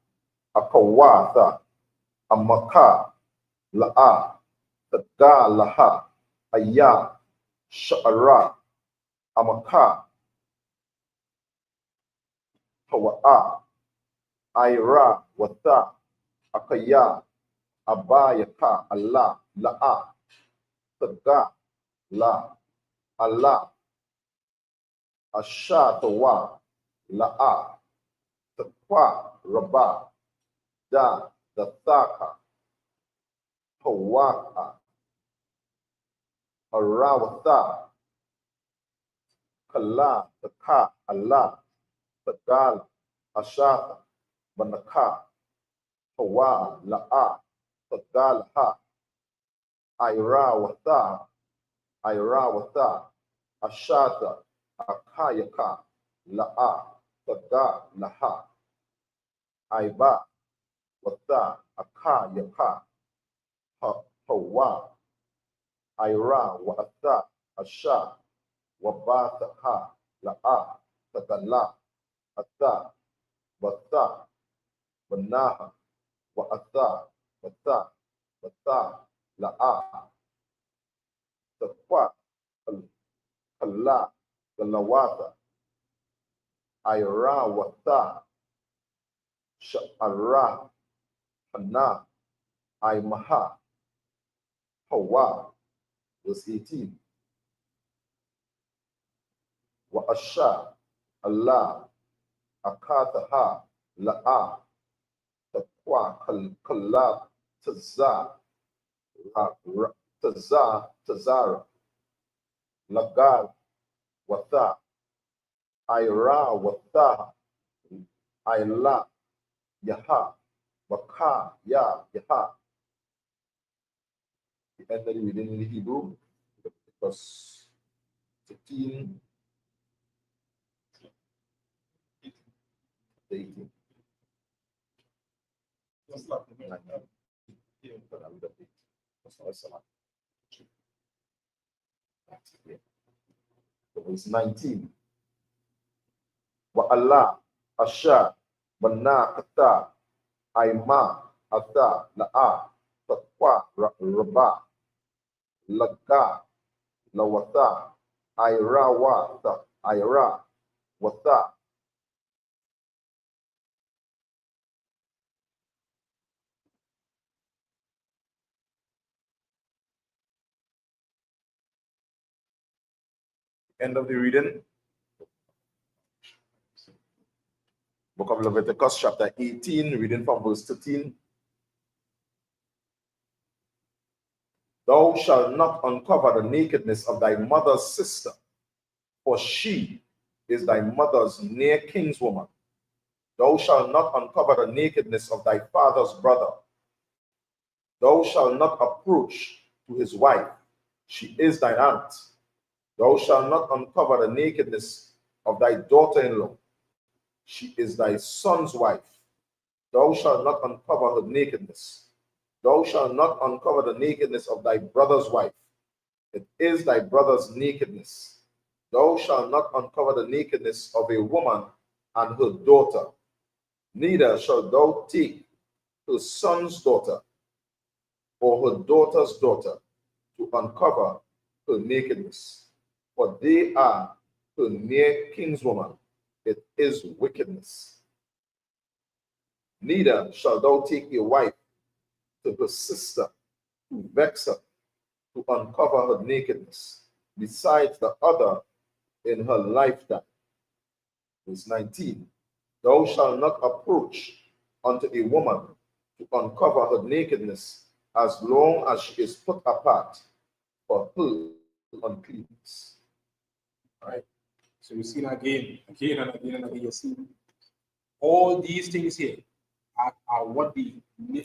Akawatha, Amaka, La'a, Tada Laha, Aya, Sha'ara, Amaka, Hawa'a, Ira, Watha, Akaya, Abayaka, Allah, La'a, Taga, La, Allah, Ashatawa, La'a, Taqwa, Rabba, Da, Dathaka, Hawaka, Arawatha, Kala, Taka, Allah, Tagal, Ashata, Banaka, Hawa, La'a, Tagal, Ha, Irawatha, Ashata, Akayaka, La'a, Taga, Laha, Aiba, Wata, Akayaka, Hawa, Ira, Wa'atha, Asha, Wabatha, La'a, Tagala, Atha, Wata, Wanaha, Wa'atha, Wata, La'a, Taqwa, Kalla, Galawata, Ira, Wata, Sha'ara, Hana, Aimaha, Hawa, verse 18. Wa Asha, Allah, Akataha, La'a, Taqwa, Kalla, Taza, Tazara, Lagal, Watha, Ira, Watha, Ayla, Yaha, Waka, Yaha. The end of the reading in the Hebrew, verse 15, 18. Verse 19. Wa Allah, Asha, Bana, Ata, Aima, Ata, La'a, Taqwa, Rabba, Laga, Lawata, Ira, Wata, Ira, Wata. End of the reading. Book of Leviticus, chapter 18, reading from verse 13. Thou shalt not uncover the nakedness of thy mother's sister, for she is thy mother's near kinswoman. Thou shalt not uncover the nakedness of thy father's brother. Thou shalt not approach to his wife, she is thine aunt. Thou shalt not uncover the nakedness of thy daughter-in-law, she is thy son's wife. Thou shalt not uncover her nakedness. Thou shalt not uncover the nakedness of thy brother's wife, it is thy brother's nakedness. Thou shalt not uncover the nakedness of a woman and her daughter, neither shalt thou take her son's daughter or her daughter's daughter to uncover her nakedness, for they are her near kinswoman, it is wickedness. Neither shalt thou take a wife to her sister to vex her, to uncover her nakedness, besides the other in her lifetime. Verse 19. Thou shalt not approach unto a woman to uncover her nakedness as long as she is put apart for her uncleanness. All right. So you see again and again, you see all these things here are what the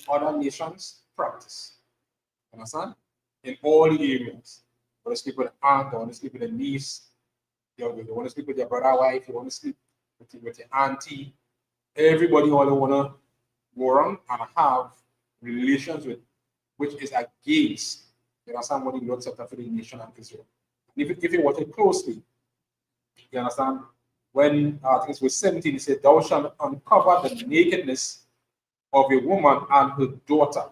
other nations practice. Understand? In all the areas. You want to sleep with an aunt, you want to sleep with a niece, you want to sleep with your brother wife, you want to sleep with your auntie. Everybody all want to go around and have relations with, which is against, you understand, what the Lord set up for the nation of Israel. If you watch it closely, you understand, when I think it's verse 17, it said, thou shalt uncover the nakedness of a woman and her daughter.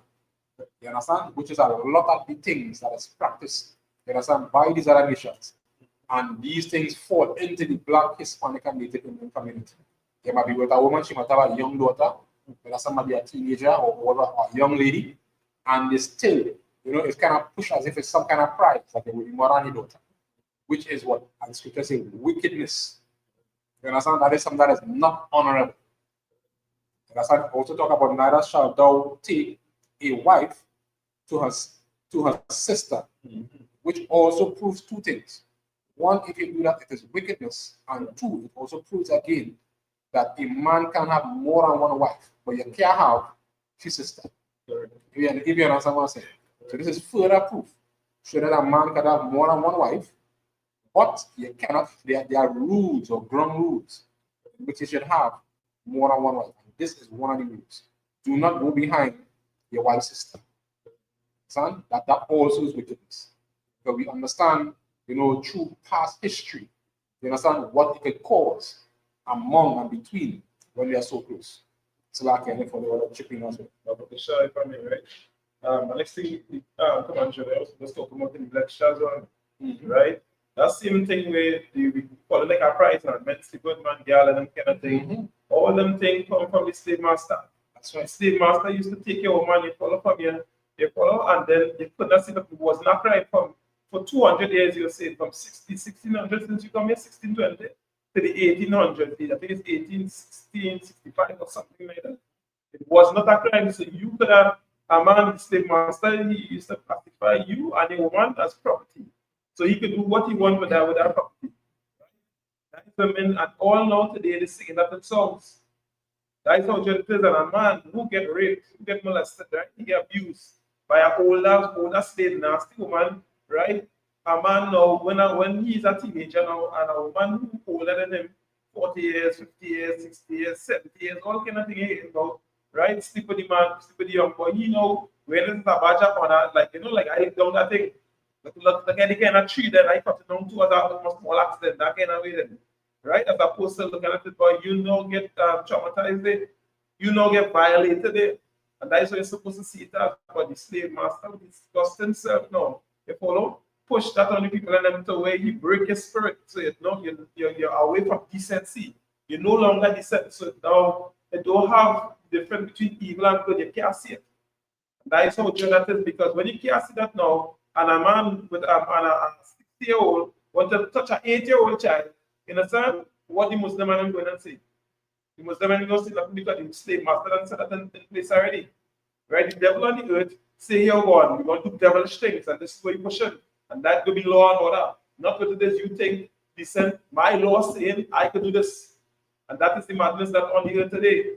You understand? Which is a lot of the things that is practiced, you understand, by these other nations. And these things fall into the Black, Hispanic, and Native Indian community. There might be with a woman, she might have a young daughter, whether somebody a teenager or a young lady, and they still, it's kind of pushed as if it's some kind of pride, like they will be more than your daughter, which is what, as the scripture says, wickedness. You understand? That is something that is not honorable. You understand? Also talk about neither shalt thou take a wife to her sister, which also proves two things. One, if you do that, it is wickedness, and two, it also proves again that a man can have more than one wife, but you can't have two sisters. If you understand what I'm saying. So this is further proof, so that a man can have more than one wife, but you cannot, there are rules or ground rules which you should have more than one wife. And this is one of the rules. Do not go behind your wife's sister. Son, that also is wickedness. Because we understand, through past history, you understand what it could cause among and between when they are so close. So like for the other chipping as well. But sure, if I may, right? The next thing, come on, Joe, let's talk about the black shazon, right? That same thing where we call it like a price and men sleep with man, girl, and them kind of thing. All them things come from the slave master. That's right. Slave master used to take your woman, you follow from you, and then you could not see that it was not right for 200 years, you say, from 1600 since you come here, 1620 to the 1800s. I think it's 1816, 65 or something like that. It was not a crime, so you could have a man, the slave master, he used to classify you and a woman as property. So he could do what he wanted with that property. That is women and all now today they sing that in songs. That is how it is. And a man who get raped, who get molested, right? He get abused by an older slave, nasty woman, right? A man now, when he's a teenager now, and a woman who older than him, 40 years, 50 years, 60 years, 70 years, all kind of thing he about, right? Sleep with the man, sleep with the young boy. When there's a badge up on that, like I down that thing. Look at the kind of tree that I cut it down to as a small accident, that kind of way then. Right? As opposed to looking at it, boy, get traumatized it, get violated it. And that is what you're supposed to see it as. But the slave master with his disgust himself now, you follow? Push that on the people and them to where you break your spirit. So you're away from decency. You're no longer decent. So now you don't have the difference between evil and good. You can't see it. And that is how that is, because when you can't see that now, and a man with a 60-year-old want to touch an 8-year-old child, you understand what the Muslim man going to say? The Muslim man going to say that because the slave master and set that in place already. Right? The devil on the earth say, here God, we're going to do devilish things, and this is where you push it. And that could be law and order. Not with this, you think, listen, my law saying I could do this. And that is the madness that on the earth today.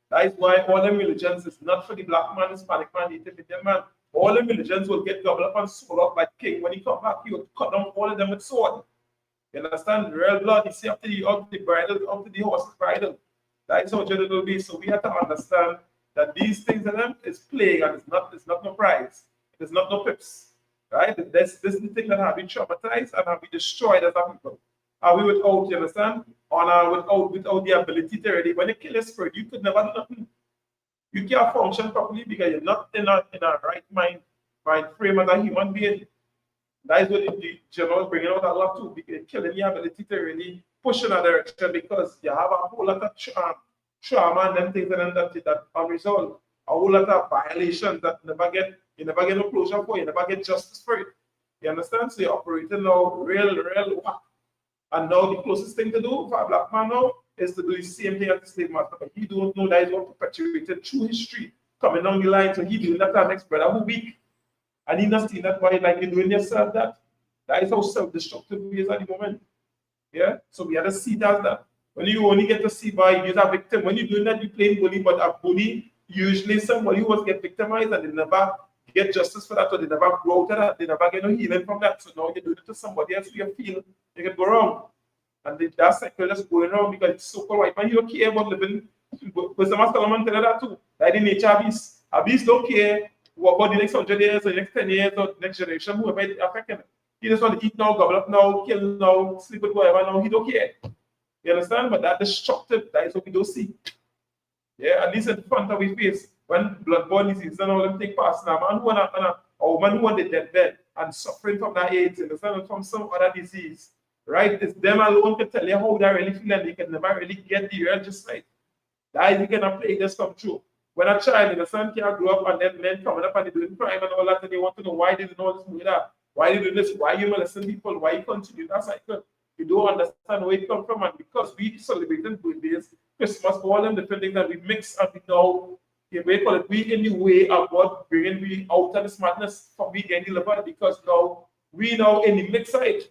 That is why all them religions is not for the black man, Hispanic man, Native Indian man. All them religions will get gobbled up and sold up by the king. When he come back, he will cut down all of them with sword. You understand? Real blood, you see up to the bridle, up to the horse's bridle. That is how it will be. So we have to understand that these things in them is plague, and it's not no prize. It's not no pips. Right? This is the thing that have been traumatized and have been destroyed as a people. Are we without, you understand? Without the ability to really, when you kill a spirit, you could never do nothing. You can't function properly because you're not in a right mind frame as a human being. That is what the journal is bringing out a lot too, because killing your ability to really push in a direction, because you have a whole lot of trauma and then things that unresolved. A whole lot of violations that you never get no closure for, you never get justice for it. You understand? So you're operating now real whack. And now the closest thing to do for a black man now is to do the same thing as the slave master. But he don't know that is what perpetuated through history coming down the line. So he doing that to our next brother who weak. And he not seeing that why like you're doing yourself that. That is how self-destructive he is at the moment. Yeah? So we have to see that. When you only get to see by you're a victim, when you're doing that, you're playing bully, but a bully usually somebody who was get victimized and they never get justice for that, or they never grow out of that, they never get no healing from that. So now you do it to somebody else who you feel you can go wrong. And that cycle is going wrong because it's so called white man, you don't care about living. Because the Master Solomon tell that too. That the nature of beast. A beast don't care about the next 100 years or the next 10 years or the next generation, whoever it affect him. He just want to eat now, gobble up now, kill now, sleep with whoever now, he don't care. You understand? But that destructive, that is what we don't see. Yeah, at least in front of we face when bloodborne disease and all them take past now, man who a woman who on the deathbed and suffering from that AIDS, and from some other disease, right? It's them alone can tell you how they really feel, and they can never really get the real just right. That is the kind of plague that's come true. When a child in the son can grow up and then men coming up and they doing crime and all that, and they want to know why they do all this movie that, why they do this, why you molesting people, why you continue that cycle. You don't understand where it come from, and because we celebrating birthdays, Christmas, all them different things that we mix and we know, we in the way of what bringing we out of this madness from we getting delivered, because now we now in the mix side,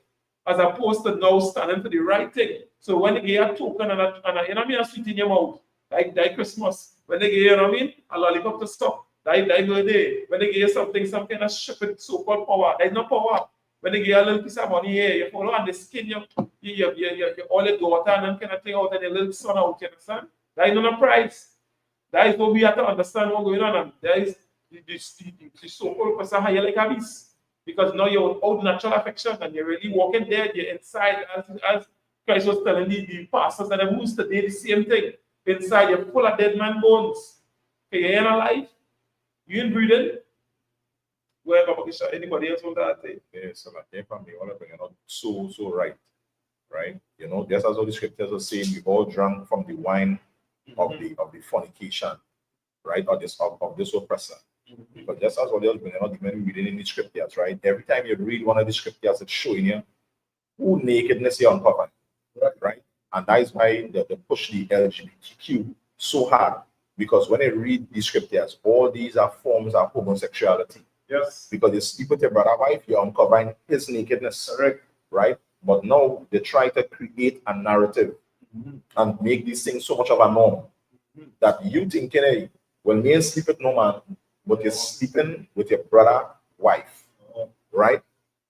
as opposed to now standing for the right thing. So when they get a token and a you know what I mean, a sweet in your mouth, like Christmas, when they get, you know what I mean, a lollipop to stop, like birthday, when they get you something, some kind of stupid so-called power, there's no power. When they get a little piece of money here, you follow and they skin you all your daughter and them kind of thing out and your little son out, you understand? That is not a price. That is what we have to understand what's going on. And there is the so-called person higher like a beast. Because now you're out natural affection and you're really walking there, you're inside, as Christ was telling the pastors and the moons today, the same thing. Inside, you're full of dead man bones. Okay, you're in alive, you ain't breathing. Wherever anybody else want that thing? Yes, so like they from me, all of them, so right, right? You know, just as all the scriptures are saying, we all drank from the wine of the fornication, right? Or this of this oppressor. Because just as what else been even reading in the scriptures, right? Every time you read one of the scriptures, it's showing you who nakedness you uncovered, right? And that is why they push the LGBTQ so hard. Because when they read the scriptures, all these are forms of homosexuality. Yes. Because you sleep with your brother wife, you're uncovering his nakedness. Correct. Right? But now they try to create a narrative and make these things so much of a norm that you think, hey, well, me and sleep with no man, but you're sleeping with your brother wife. Right?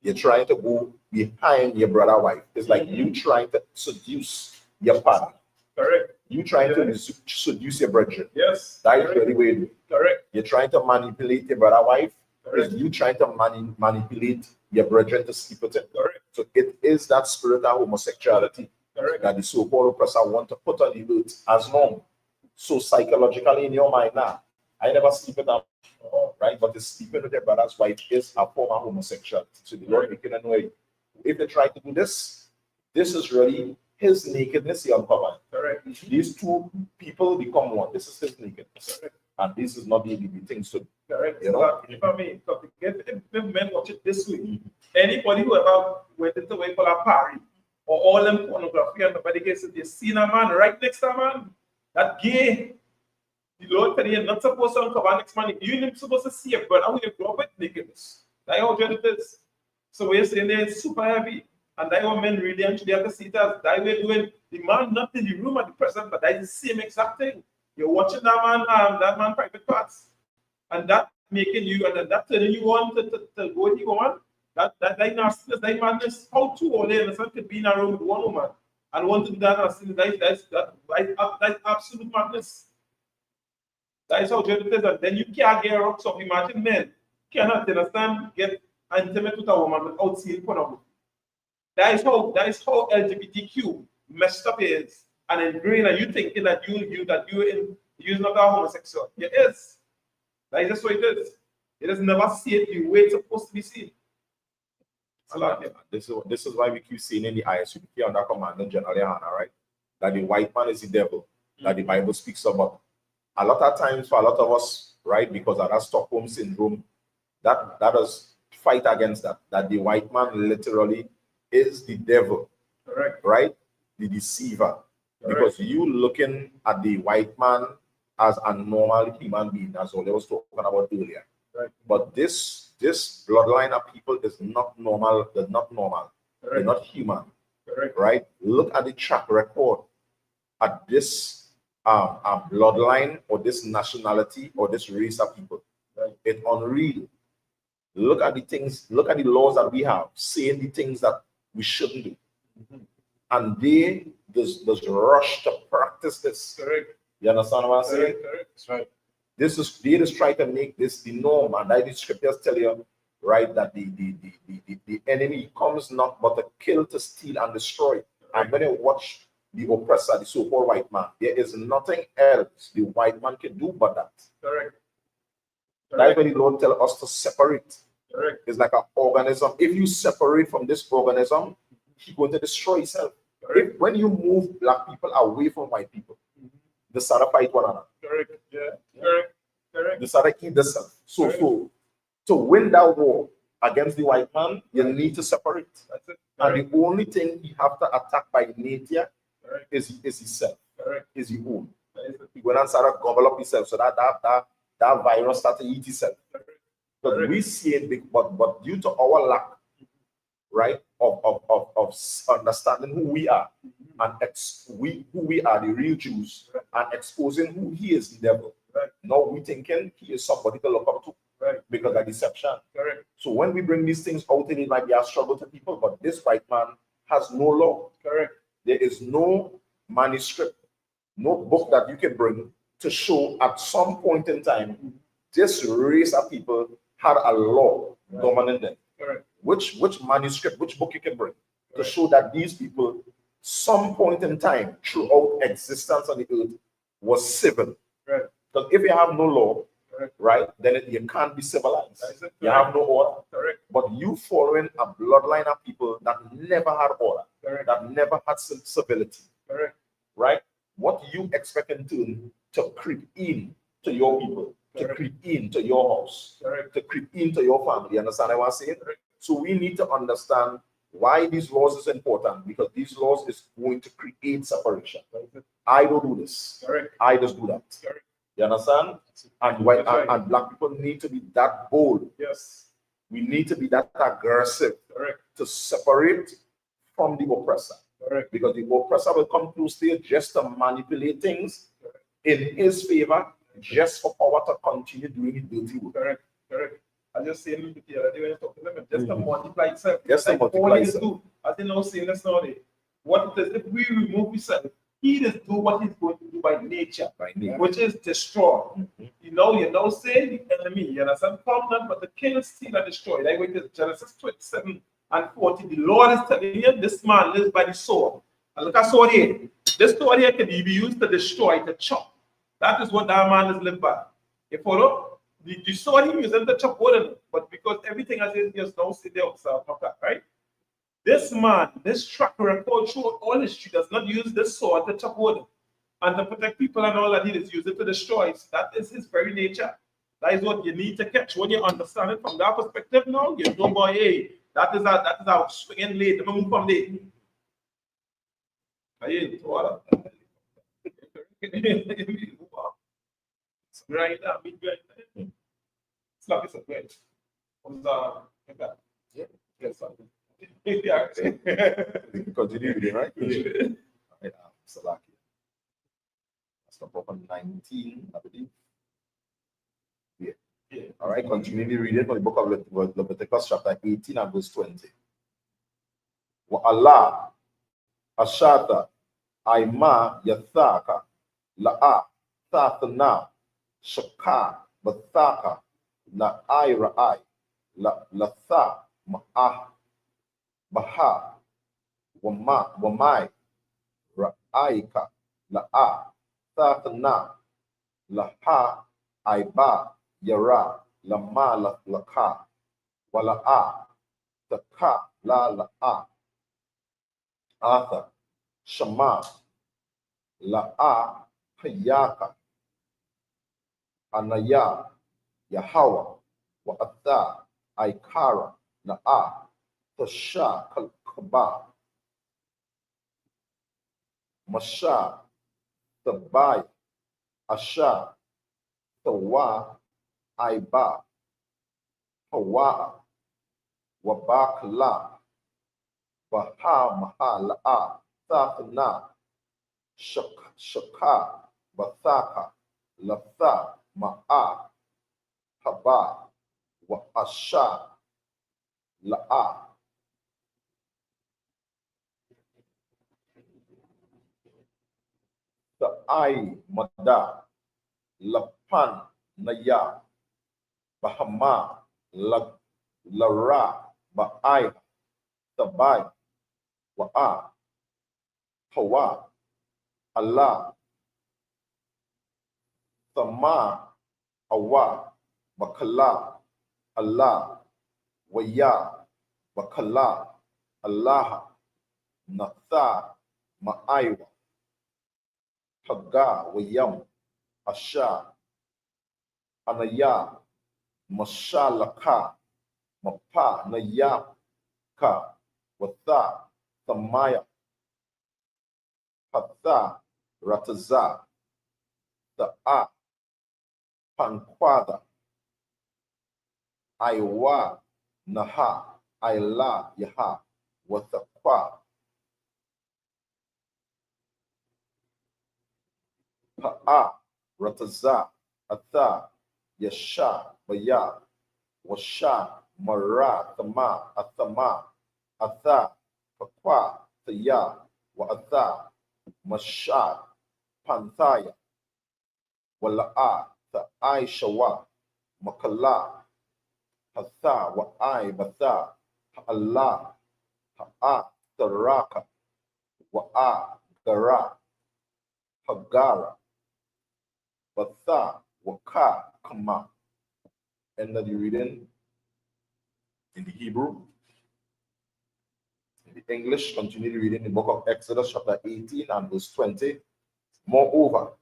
You're trying to go behind your brother wife. It's like you trying to seduce your partner. Correct. You trying to seduce your brethren. Yes. That is really what you do. Correct. You're trying to manipulate your brother wife. Is you trying to manipulate your brethren to sleep with him. Correct. So it is that spirit of homosexuality that the so-called oppressor want to put on the earth as norm. So psychologically in your mind now, I never sleep with them, right? But the sleeping with your brother's wife is a form of homosexuality. So the Lord making a way. If they try to do this, this is really his nakedness he uncovered. Correct. These two people become one. This is his nakedness. Correct. And this is not the things to do. Correct. You know? If I mean, if men watch it this way, anybody who ever went into what we call a party or all them pornography and nobody gets it, they seen a man right next to a man, that gay, the Lord said you're not supposed to uncover next man. You're not supposed to see a brother who you grow up with nakedness. That's how it is. So we're saying they're super heavy. And that what men really actually have to see it as that way doing the man not in the room at the present, but that is the same exact thing. You're watching that man private parts. And that making you and that turning you on to go and you go on. That nastiness, that madness, how two or less could be in a room with one woman and want to do that nastiness, that's absolute madness. That is how it is. And then you can't get rocks up. Imagine men cannot understand, get intimate with a woman without seeing pornography. That is how LGBTQ messed up is and ingrained, and you thinking that you're not a homosexual. It is. That is just what it is. It is never seen the way it's supposed to be seen. This is why we keep seeing in the Isupk under Commandant General Hannah, right? That the white man is the devil, that the Bible speaks about. A lot of times for a lot of us, right, because of that Stockholm syndrome, that does fight against that the white man literally is the devil. Correct. Right? The deceiver. Correct. Because you looking at the white man as a normal human being, as all I was talking about earlier. Right. But this bloodline of people is not normal. They're not normal. Correct. They're not human. Correct. Right? Look at the track record at this bloodline or this nationality or this race of people. Right. It's unreal. Look at the things, look at the laws that we have, saying the things that we shouldn't do. And they just rush to practice this. Correct. You understand what I'm saying? Correct. That's right. They just try to make this the norm, and the scriptures tell you, right, that the enemy comes not but to kill, to steal, and destroy. Correct. And when you watch the oppressor, the so-called white man, there is nothing else the white man can do but that. Correct. That's when the Lord tells us to separate. Correct. It's like an organism. If you separate from this organism, he's going to destroy himself. When you move black people away from white people, they start to fight one another. Correct. Yeah. Correct. Correct. This are the key themselves. So to win that war against the white man, you need to separate. That's it. And the only thing he have to attack by nature Correct. is himself. Correct. Is his own. That is it. He go and start to gobble up himself so that virus start to eat itself. But Correct. we see it big, but due to our lack, right, of understanding who we are and who we are, the real Jews, and exposing who he is, the devil. Right. Now we thinking he is somebody to look up to, Right. because of deception. Correct. So when we bring these things out, it might be a struggle to people, but this white man has no law. Correct. There is no manuscript, no book that you can bring to show at some point in time this race of people had a law governing them. Correct. Which manuscript, which book you can bring to Correct. show that these people, some point in time throughout existence on the earth, was civil. Right. Because if you have no law, Correct. right, then you can't be civilized. That's it. You have no order. Correct. But you following a bloodline of people that never had order, Correct. that never had civility, Correct. right? What you expect in turn to creep in to your people, to Correct. creep into your house, Correct. to creep into your family. You understand what I'm saying? Correct. So we need to understand why these laws is important, because these laws is going to create separation. That's it. I don't do this. Correct. I just do that. Correct. You understand? And white That's right. and black people need to be that bold. Yes. We need to be that aggressive Correct. to separate from the oppressor. Correct. Because the oppressor will come to stay just to manipulate things in his favor, just for power to continue doing his dirty work. Correct. Correct. I just saying it the other day when I talked to them, just to multiply itself. Just to Like multiply all he itself. do, as they now saying this nowadays, what it is, if we remove himself, he just do what he's going to do by nature, By nature. which is destroy. You know saying the enemy, you understand, come not but the king steal and destroy. Like with this Genesis 27 and 40, the Lord is telling you this man lives by the sword. And look at sword here. This sword here can be used to destroy, to chop. That is what that man is lived by. You follow? The sword he used to chop wood, but because everything as is just now sit there, right? This man, this track record throughout all history does not use this sword to chop wood and to protect people and all that. He just use it to destroy. So that is his very nature. That is what you need to catch. When you understand it from that perspective now, you know, boy, hey, that is our swinging late. Let me move from there. Right now, it's like it's a great. Yeah. Yes, You can continue reading, right? Right, Salakia. That's the proper 19, I believe. Yeah. All right, continue reading from the book of Leviticus, chapter 18 and verse 20. Wa Allah Ashata Aima Yathaka La'a Tathana Shaka Bathaka La Ira La Latha Ma'ah Baha Wamai Ra'aika La'a Tathana Laha Aiba Yara Lama Laka Wala'a Taka La La'a Arthur Shama La'a Hayaka Anaya Yahawa wa Atha Aikara La'a Tasha Kaba Masha Tabai Asha Tawa Aiba Hawa Wabakla Baha Mahala Thafna Shaka Bathaka Latha Ma'a Haba wa Asha La'a Ta'ai Mada Lapan Naya Bahama Lara Ba'ai Tabai Wa'a Hawa Allah Tama Awa Bakala Allah Waya Bakala Allah Natha Ma'aiwa Haga Wayam Asha Anaya, Mashalaka, Mapa, Nayaka, Watha, Thamaya, Hatha, Rataza, Ta'a, Panquada, Aiwa, Naha, Aila, Yaha, Wathaqwa, Pa'a, Rataza, Atha, Yasha, Baya, Washa, Mara, Thama, Athama, Atha, Pakwa, Thaya, Wa Atha, Mashad, Panthaya, Wala'a, Tha'ai Shawa, Makala, Hatha, Wa'ai, Batha, Ha'allah, Ha'a, Taraka, Wa'a, Gara, Hagara, Batha, Waka, Kama. End of the reading in the Hebrew. In the English, continue reading the book of Exodus, chapter 18 and verse 20. Moreover,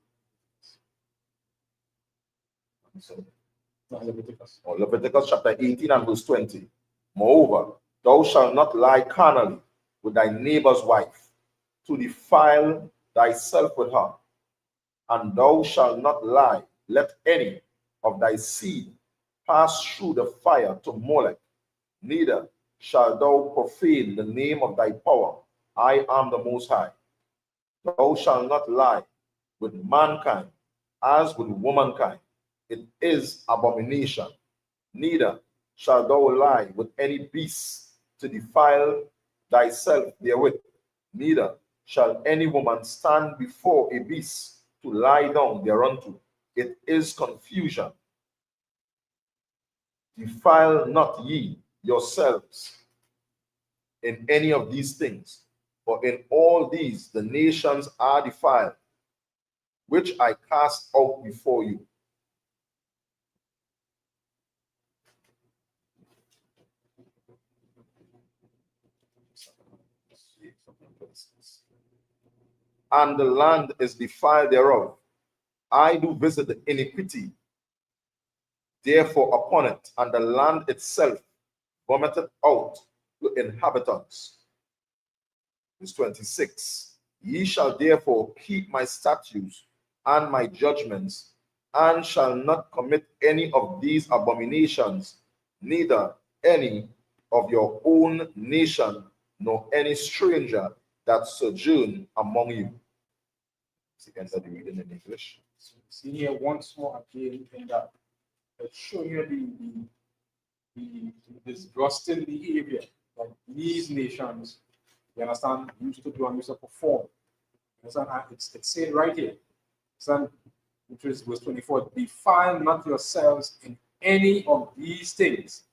Leviticus chapter 18 and verse 20. Moreover, thou shalt not lie carnally with thy neighbor's wife, to defile thyself with her. And thou shalt not lie, let any of thy seed pass through the fire to Molech, neither shalt thou profane the name of thy power. I am the Most High. Thou shalt not lie with mankind as with womankind. It is abomination. Neither shalt thou lie with any beast to defile thyself therewith. Neither shall any woman stand before a beast to lie down thereunto. It is confusion. Defile not ye yourselves in any of these things, for in all these the nations are defiled, which I cast out before you. And the land is defiled thereof. I do visit the iniquity therefore upon it, and the land itself vomited out the inhabitants. Verse 26. Ye shall therefore keep my statutes and my judgments, and shall not commit any of these abominations, neither any of your own nation, nor any stranger that sojourn among you. See, enter the reading in English. So see here once more again in that it's showing you the disgusting behavior that these nations, you understand, used to do and used to perform. You understand? It's saying right here, which is verse 24, defile not yourselves in any of these things,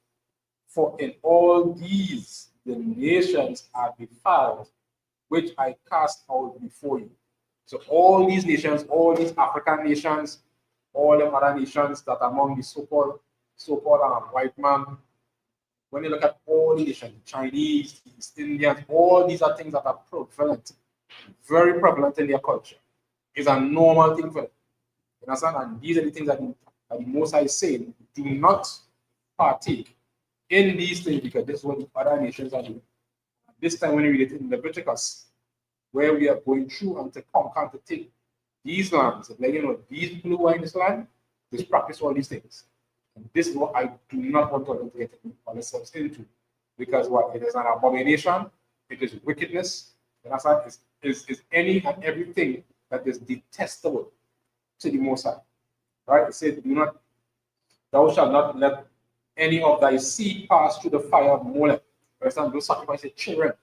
for in all these the nations are defiled, which I cast out before you. So all these nations, all these African nations, all the other nations that are among the so-called white man, when you look at all the nations, Chinese, East Indians, all these are things that are prevalent, very prevalent in their culture. It's a normal thing for them. You understand? And these are the things that the Most High is saying, do not partake in these things, because this is what the other nations are doing. This time when we read it in Leviticus, where we are going through and to conquer and to take these lands, like, you know, these people who are in this land, they practice all these things. And this is what I do not want to get ourselves into, because what? It is an abomination, it is wickedness, and that's why is any and everything that is detestable to the Most High. Right? It says, thou shalt not let any of thy seed pass through the fire of Molech. You understand? Don't sacrifice your children.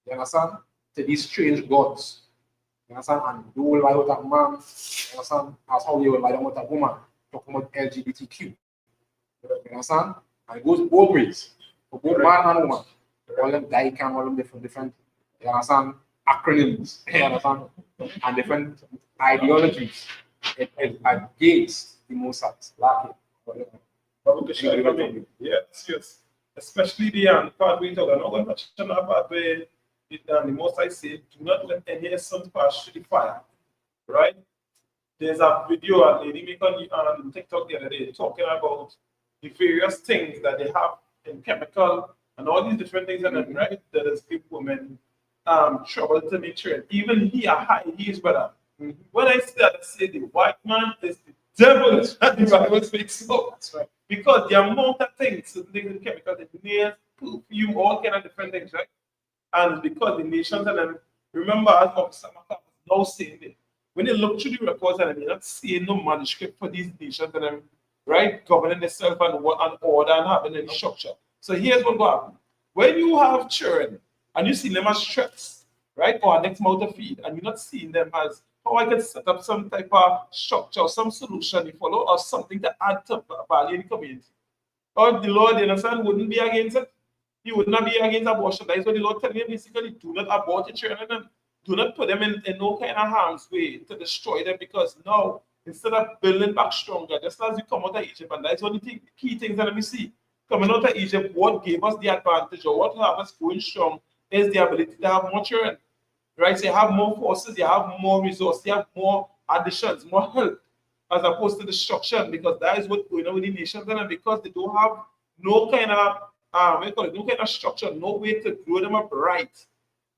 You understand? To these strange gods. You understand? And you will lie with a man. You understand? That's how you will lie down with a woman. Talking about LGBTQ. You understand? And it goes both ways. For both man and woman. All them DICAM, all them different, you understand, acronyms. You understand? And different ideologies. It is against the Most High. Yes. Especially the part we talk about. I'm not sure about where the Most High said, do not let any son pass through the fire. Right? there's a video a lady make on TikTok the other day talking about the various things that they have in chemical and all these different things and then, right, that has give women trouble to make sure. Even he a high heels, brother. When I start to say the white man is the devil, and the Bible speaks so. That's right. Because the amount of things, certain things in chemicals, the nails, perfume, all kind of different things, right? And because the nations and then remember as Isupk Sabath was now saying it. When you look through the records and you're not seeing no manuscript for these nations and then right governing themselves and what and order and having any structure. So here's what will happen. When you have children and you see them as threats, right, or next mouth to feed, and you're not seeing them as how I can set up some type of structure or some solution you follow or something to add to value in the community. Or the Lord, you understand, wouldn't be against it. He would not be against abortion. That is what the Lord telling you basically. Do not abort your children and do not put them in no kind of harm's way to destroy them because now, instead of building back stronger, just as we come out of Egypt, and that's one of the key things that we see. Coming out of Egypt, what gave us the advantage or what have us going strong is the ability to have more children. Right? So you have more forces, you have more resources, you have more additions, more help, as opposed to destruction, because that is what's going on with the nations, and because they don't have no kind of no kind of structure, no way to grow them up right.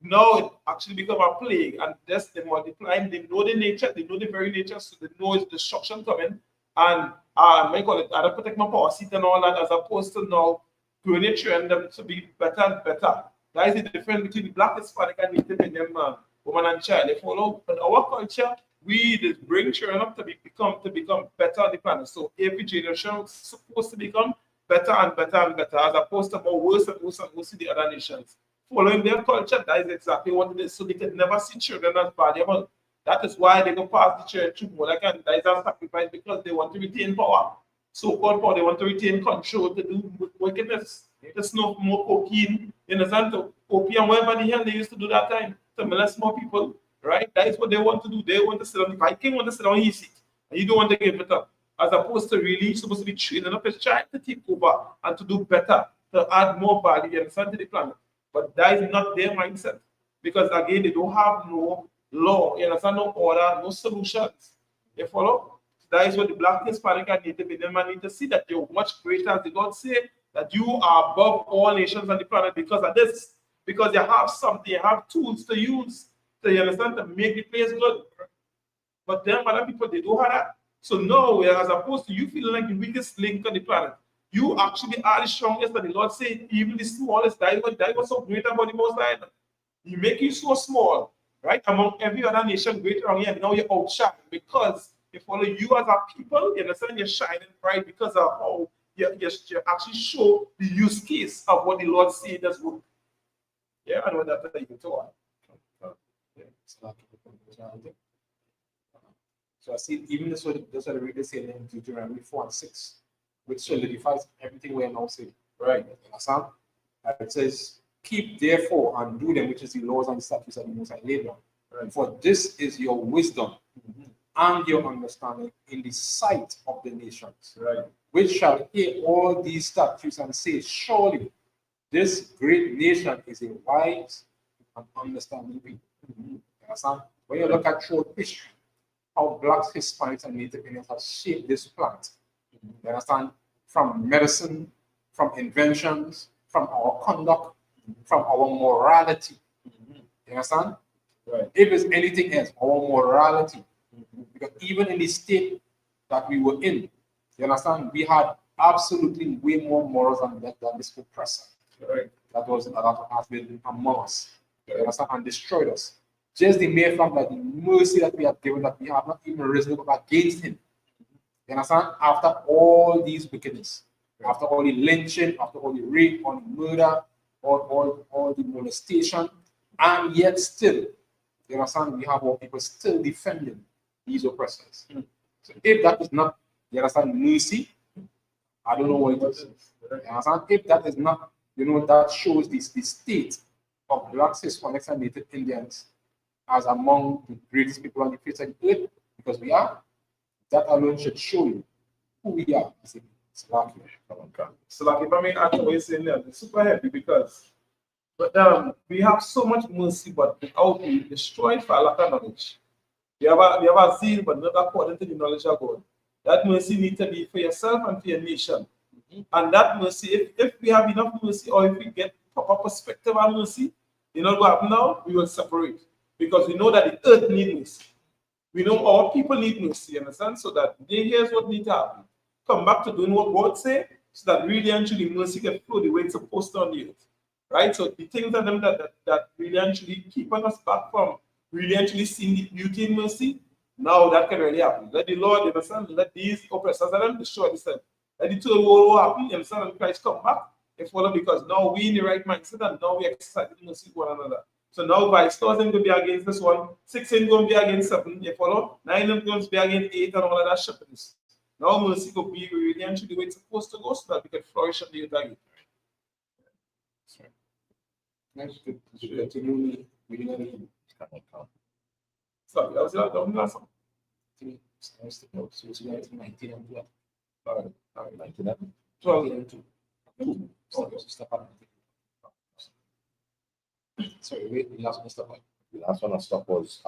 Now it actually become a plague, and just they multiply. They know the nature, they know the very nature, so they know it's destruction coming. And I don't protect my power seat and all that, as opposed to now growing your children them to be better and better. That is the difference between the Black, Hispanic, and Native Indian man, woman, and child. They follow in our culture. We just bring children up to become better on the planet. So every generation is supposed to become better and better and better, as opposed to more worse and worse and worse in the other nations. Following their culture, that is exactly what it is. So they can never see children as valuable. That is why they go past the church to more like that is a sacrifice because they want to retain power. So-called power, they want to retain control to do wickedness. There's no more cocaine, you understand? Opium, whatever the hell they used to do that time to molest more people, right? That is what they want to do. They want to sit on the Viking, want to sit on his seat, and you don't want to give it up. As opposed to really supposed to be training up his child to take over and to do better, to add more value, you understand, to the planet. But that is not their mindset. Because again, they don't have no law, you understand, no order, no solutions. You follow? That is what the Black, Hispanic, and Native Indian man need to see that you're much greater, as the God say, that you are above all nations on the planet because of this. Because you have something, you have tools to use, to, you understand, to make the place good. But then other people, they don't have that. So now, as opposed to you feeling like the weakest link on the planet, you actually are the strongest, and the Lord said, even the smallest, that was so great about the Most High. He make you so small, right? Among every other nation great around here, and now you're outshine because you follow you as a people, you understand, you're shining bright because of how you actually show the use case of what the Lord said does work. Yeah, I know that you can talk. So I see even this what the reader saying in Deuteronomy 4:6, which solidifies everything we are now saying. Right. Understand? It says, keep therefore and do them, which is the laws and statutes of the Most High laid down. Right. For this is your wisdom and your understanding in the sight of the nations. Right. Which shall hear all these statutes and say, surely this great nation is a wise and understanding people. Understand? When you look at throughout history, how Blacks, Hispanics, and Native Indians have shaped this planet. You understand? From medicine, from inventions, from our conduct, from our morality. You understand? Right. If it's anything else, our morality. Because even in the state that we were in, you understand, we had absolutely way more morals than this oppressor. Right. That has been among us. You understand? And destroyed us. Just the mere fact that the mercy that we have given, that we have not even risen up against him. You understand? After all these wickedness, after all the lynching, after all the rape, all the murder, all the molestation, and yet still, you understand, we have our people still defending these oppressors. So if that is not, you understand, mercy, I don't know what it is. You understand? If that is not, that shows the state of Blacks, Hispanics, and Native Indians as among the greatest people on the face of the earth, because we are, that alone should show you who we are. Salaki, if I may add to what you're saying there, it's super heavy because we have so much mercy, but without being destroyed for a lack of knowledge. You have a zeal, but not according to the knowledge of God. That mercy needs to be for yourself and for your nation. And that mercy, if we have enough mercy, or if we get proper perspective on mercy, you know what happen now? We will separate. Because we know that the earth needs mercy. We know our people need mercy, you understand? So that here's what needs to happen. Come back to doing what God said, so that really and truly mercy can flow the way it's supposed to on the earth. Right? So the things are them that really and truly keep us back from really and truly seeing the beauty in mercy, now that can really happen. Let the Lord, you understand, let these oppressors and them destroy themselves. Let the two world happen, you understand, and Christ come back and follow, because now we in the right mindset and now we exercise mercy one another. So now vice stars going to be against this one, 6 ain't going to be against 7, you follow? 9 is going to be against 8 and all of that shepherdess. Now mercy will be really and truly the way it's supposed to go, so that we can flourish on the earth again. Next, continue reading anything. Sorry, I was last one. So it's 19 and 12. All right, 19 and 12. 19 and 2. Stop at 19. Sorry, wait, the last one stop at. The last one I stopped was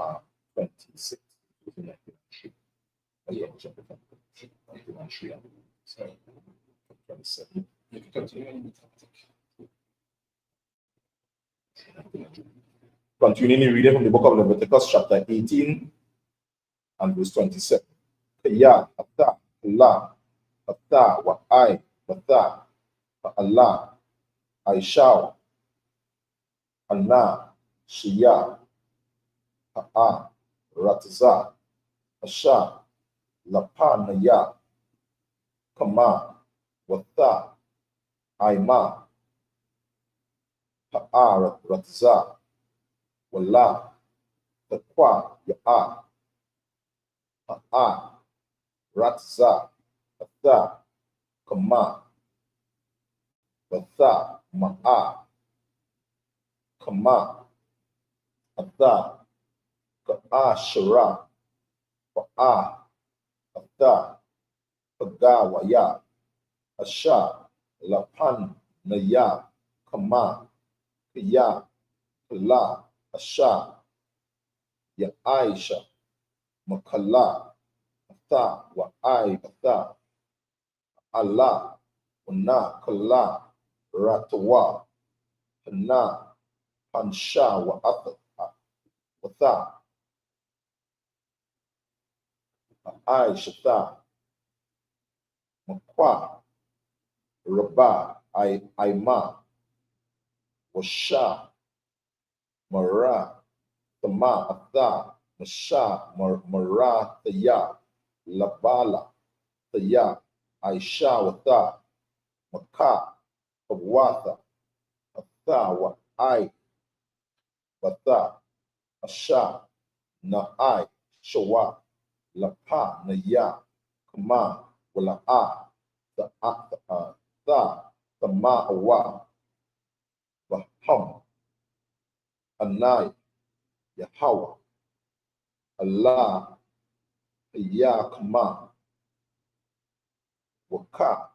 26. Yeah. 23. Sorry. 27. You can continue any Continuing reading from the book of Leviticus, chapter 18 and verse 27. Ya, Ata, Allah, Ata, wa I, Ata, Allah, I shall, Anna, Shia, Ha'a, Ratza, Asha, Lapanaya, Kama, Wata, Aima, Ha'a, Ratza, Wala, Taqwa, Ya'a, Ha'a, Ratza, Ata, Kama, Wata, Ma'a, Kama, Ata, Ka'a, Shara, Wa'a, Ata, Pagawaya, Asha, Lapan, Naya, Kama, Kaya, Kala, Asha, Ya Aisha, Makala, Ata, wa I, Ata, Allah, Una, Kala, Ratwa, Hana, Hansha, wa Ata, Aisha, Makwa, Rabba, Aima, Washa, Mara, Tama, Ata, Masha, Mara, Taya, Labala, Taya, Aisha, Wata, Maka, Pawata, Ata, wa I, Wata, Asha, na I, Shawa, Lapa, Naya, Kama, Wala Ta, Tama, Awa, Baham, Anai, Yahweh, Allah, Ya Kama, Waka,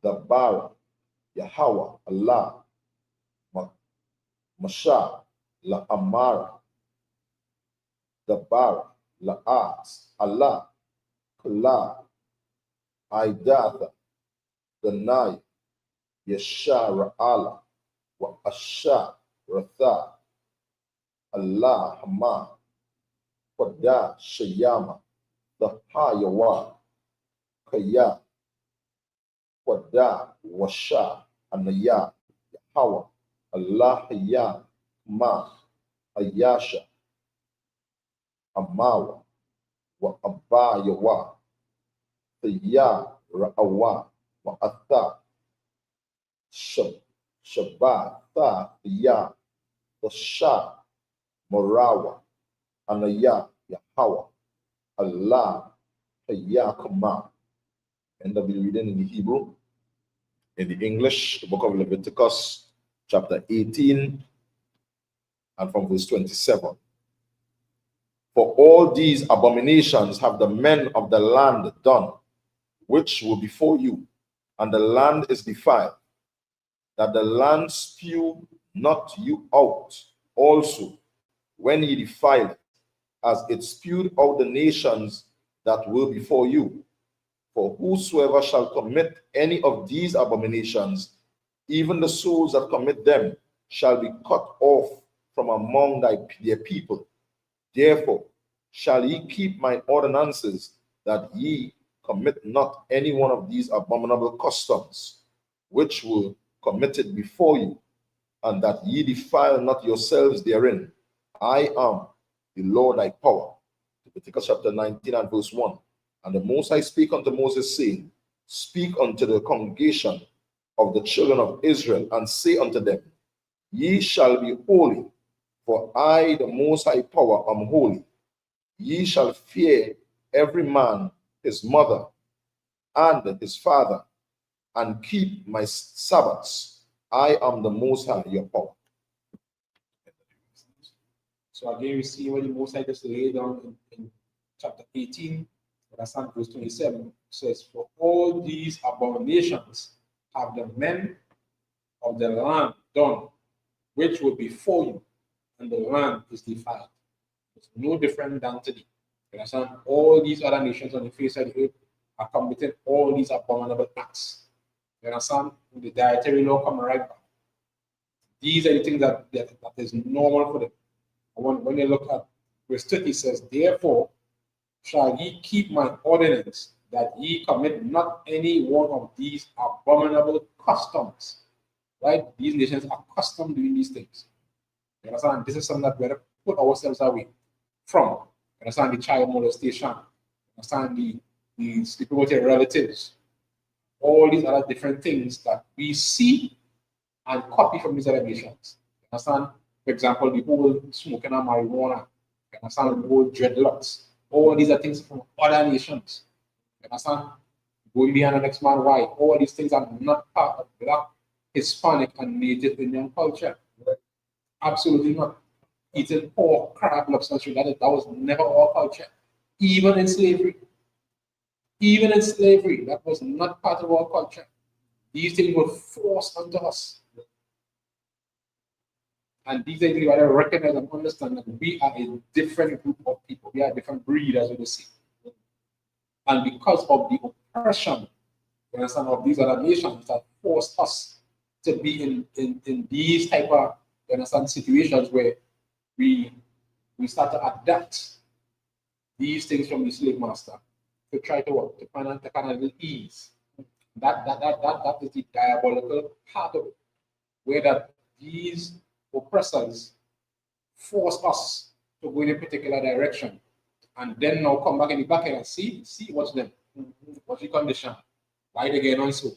Dabara, Yahweh, Allah, Masha, La Amara, Dabara, La As, Allah, Kala, Aidatha, Danai, Yasha, Ra'ala, Wa Asha, Ratha, Allah, Hama, Wada, Shayama, the Hayawa, Kaya, Wada, Washa, Anaya, Yahweh, Allah, Ya, Ma, Ayasha, Amawa, wa Abayawa, Taya, Ra'awa, wa Atha, Shabbat, Ya, Tasha, Morawa, Anaya, Yahweh, Allah, Hayakama. And I'll be reading in the Hebrew. In the English, the book of Leviticus, chapter 18, and from verse 27. For all these abominations have the men of the land done, which were before you, and the land is defiled, that the land spew not you out also, when ye defiled it, as it spewed out the nations that were before you. For whosoever shall commit any of these abominations, even the souls that commit them, shall be cut off from among their people. Therefore shall ye keep my ordinances, that ye commit not any one of these abominable customs, which were committed before you, and that ye defile not yourselves therein. I am the Lord thy power. Leviticus chapter 19 and verse 1. And the Most High spake unto Moses, saying, Speak unto the congregation of the children of Israel, and say unto them, Ye shall be holy, for I, the Most High power, am holy. Ye shall fear every man his mother and his father, and keep my Sabbaths. I am the Most High, your power. So again, we see what the Most High just laid down in chapter 18, understand verse 27, says, For all these abominations have the men of the land done, which were before you, and the land is defiled. It's no different than today. You understand? All these other nations on the face of the earth are committing all these abominable acts. You understand? The dietary law coming right back. These are the things that is normal for them. And when you look at verse 30, it says, Therefore shall ye keep my ordinance, that ye commit not any one of these abominable customs. Right? These nations are accustomed to doing these things. You understand? This is something that we have to put ourselves away from. You understand? The child molestation. You understand? The sleeping with your relatives. All these other different things that we see and copy from these other nations. You understand? For example, the whole smoking of marijuana. You understand? The whole dreadlocks. All these are things from other nations. You understand? Going behind the next man, why? All these things are not part of Black, Hispanic, and Native Indian culture. Absolutely not. Eating pork, crab, lobster, that was never our culture. Even in slavery. Even in slavery, that was not part of our culture. These things were forced onto us. And these are things I recognize and understand that we are a different group of people. We are a different breed, as we see. And because of the oppression, you understand, of these other nations that forced us to be in these type of, you understand, situations where we start to adapt these things from the slave master to try to work, to find a little ease. That is the diabolical part of it, where that these oppressors force us to go in a particular direction, and then now come back in the back end and see what's them, what's the condition, why they get on so,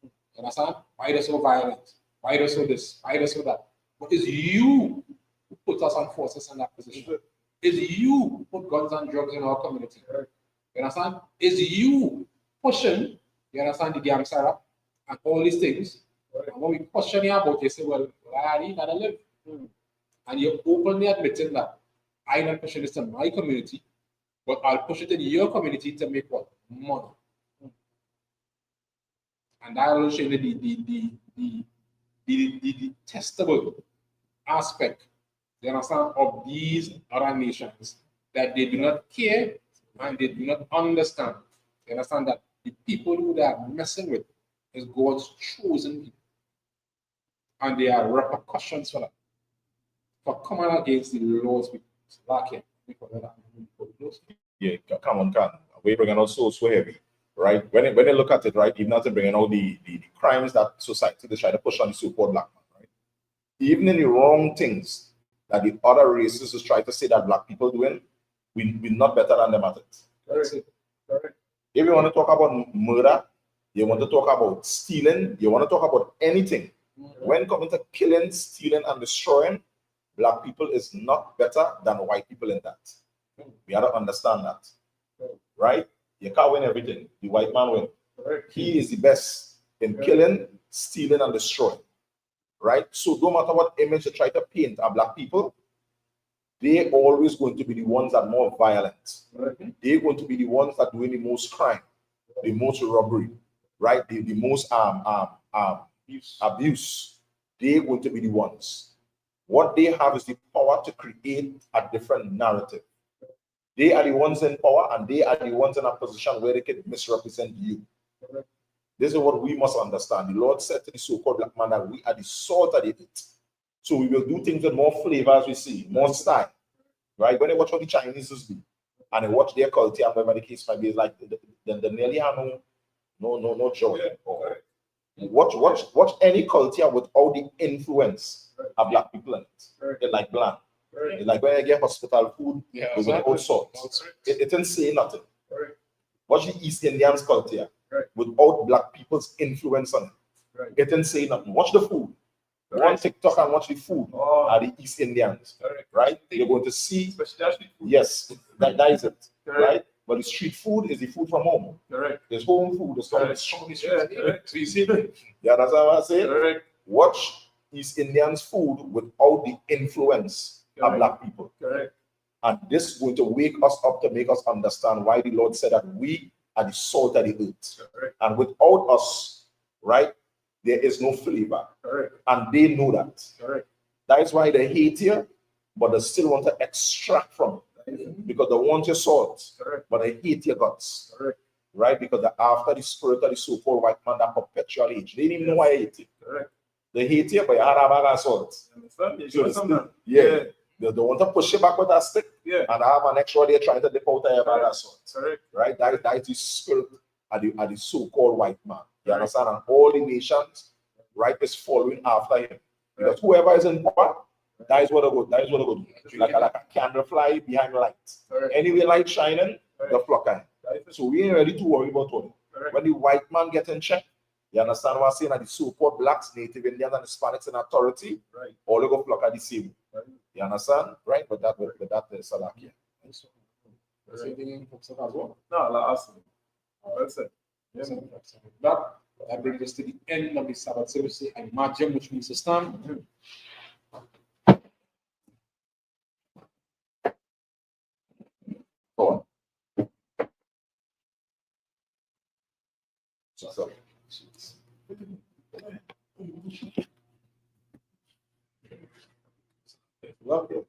you understand? Why they're so violent, why they're so this, why they're so that. But it's you who put us and force us in that position. It's you who put guns and drugs in our community. You understand? It's you pushing, you understand, the damn syrup and all these things. And when we question you about it, you say, well, I gotta live. And you're openly admitting that I'm not pushing this in my community, but I'll push it in your community to make what? Money. And that will show you the detestable aspect, you understand, of these other nations, that they do not care and they do not understand. You understand that the people who they are messing with is God's chosen people. And there are repercussions for that. For coming against the Lord's people. Yeah, come on. We're bringing out so heavy, right? When you look at it, right, even after bringing out the crimes that society they try to push on the so-called Black man, right? Even in the wrong things that the other races just try to say that Black people doing, we're not better than them at it. Correct. If you want to talk about murder, you want to talk about stealing, you want to talk about anything. When coming to killing, stealing, and destroying, Black people is not better than white people in that. We have to understand that, right? You can't win everything. The white man wins. He is the best in killing, stealing, and destroying, right? So no matter what image you try to paint of Black people, they're always going to be the ones that are more violent. They're going to be the ones that are doing the most crime, the most robbery, right? The most abuse. They're going to be the ones. What they have is the power to create a different narrative. They are the ones in power, and they are the ones in a position where they can misrepresent you. This is what we must understand. The Lord said to the so-called black man that we are the salt of the earth. So we will do things with more flavor, as we see, more style. Right? When they watch what the Chinese do, and they watch their culture, and whatever the case might be, it's like they nearly have no joy. Watch any culture without the influence of black people in it. They like bland. It's like when I get hospital food without salt. It didn't say nothing. Watch the East Indians culture without black people's influence on it. It didn't say nothing. Watch the food. Go on TikTok and watch the food are the East Indians. Right? You're going to see. Yes, that is it. Right? But the street food is the food from home. There's home food. There's from the street. Yeah, that's what I say. Watch East Indians food without the influence of black people. And this is going to wake us up to make us understand why the Lord said that we are the salt of the earth. And without us, right, there is no flavor. And they know that. That is why they hate you, but they still want to extract from it. Because they want your salt, but they hate your guts. Right? Because they're after the spirit of the so-called white man that perpetual age. They didn't even know why I hate you. They hate you, but you had a bag of salt. Yeah. They don't want to push you back with that stick. And have an extra day trying to dip out of your bag of salt. Right? That is the spirit of the so-called white man. You understand? And all the nations, right, is following after him. Because whoever is in power, that is what I go. That is what I go do. Like a candle fly behind light. Anyway, light shining, the flock in. So we ain't ready to worry about all. When the white man gets in check, you understand what I'm saying? That the so-called blacks, Native Indians, and Hispanics in authority, all of the flock are the same. You understand? Right? But that is Salakia. No, I'll ask you. That's it. That brings us to the end of the Sabbath service and Majam, which means to stand. Go on. So. Love you.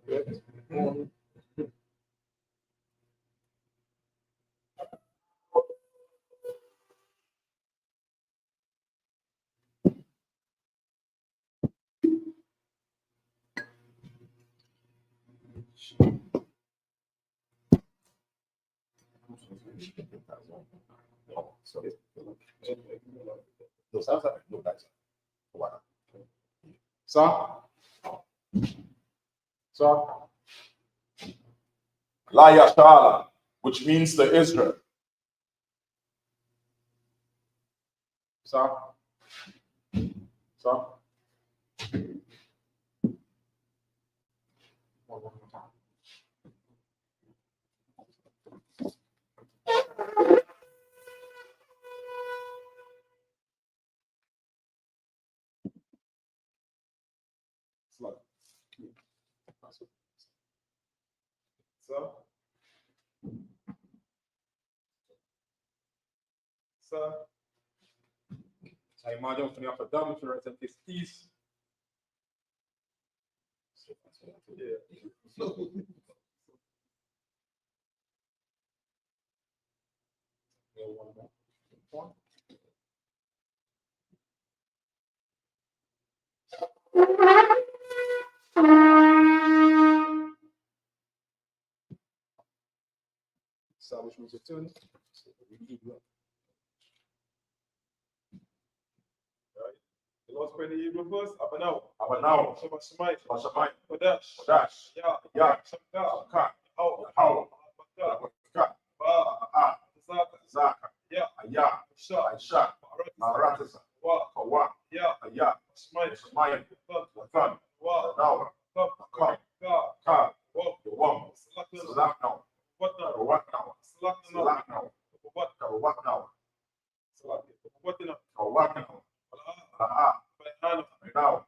So, La Yashala, which means to Israel. So. I imagine when you have a dam, if you represent this east. So, which means return. The Lord's Prayer in the Hebrew first, Abanaw. Shabbat Shabbat Kodash. Kodash. Ya. Shabbat. How. Zaka. Ya. Aisha. Maratisa. Kawa. Ya. Aya. Shemai. Watan. Dawa. Ka. Wam. Salak now. What now? Salak now. What now? Now.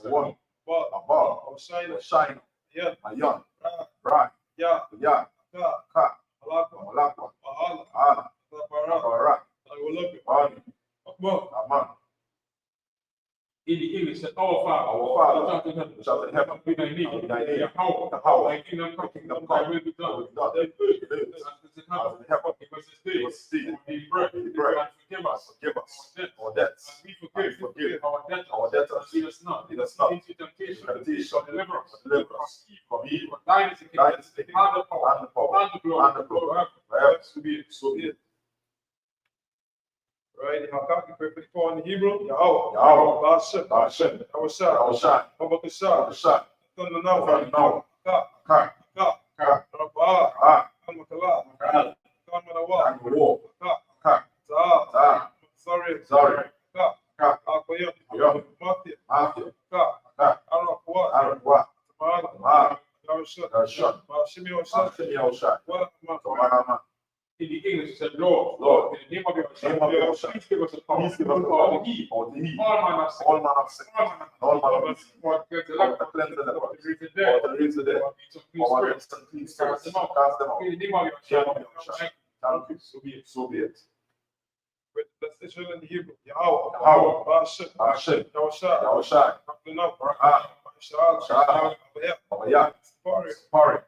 One. Above. Shine. Ayan. Right. Ya. Ka. Malakwa. Ala. Barak. Aman. In the English, Our Father, which art in heaven, be thy name. Thy kingdom come, thy will be done. As it is in heaven. Give us this day our daily bread, and forgive us our debts, as we forgive our debtors. Lead us not into temptation, but deliver us from evil. For thine is the kingdom, and the power, and the glory, forever. So be it. Right, you pray for the poor in Hebrew. Yahweh, Yahweh, Bashem, Yahweh, Yahweh, Thunder now, Ka, Rabah, Makala, Kamanawa, Ka, Sorry, Ka, Akoyam, Matthew, Ka, Arakwa, Tamala, Yarshut, Bashimi, what In the English, it said, Lord, in the name of your son, please give us a power. All manner of sin, all manner of sin, for the cleanse the lepers, for the raise the dead, for our clean spirits, cast them out. In the name of your son, thank you, so be it. With the Israel in Hebrew, Yahweh, Bashem, Yahweh, Pari,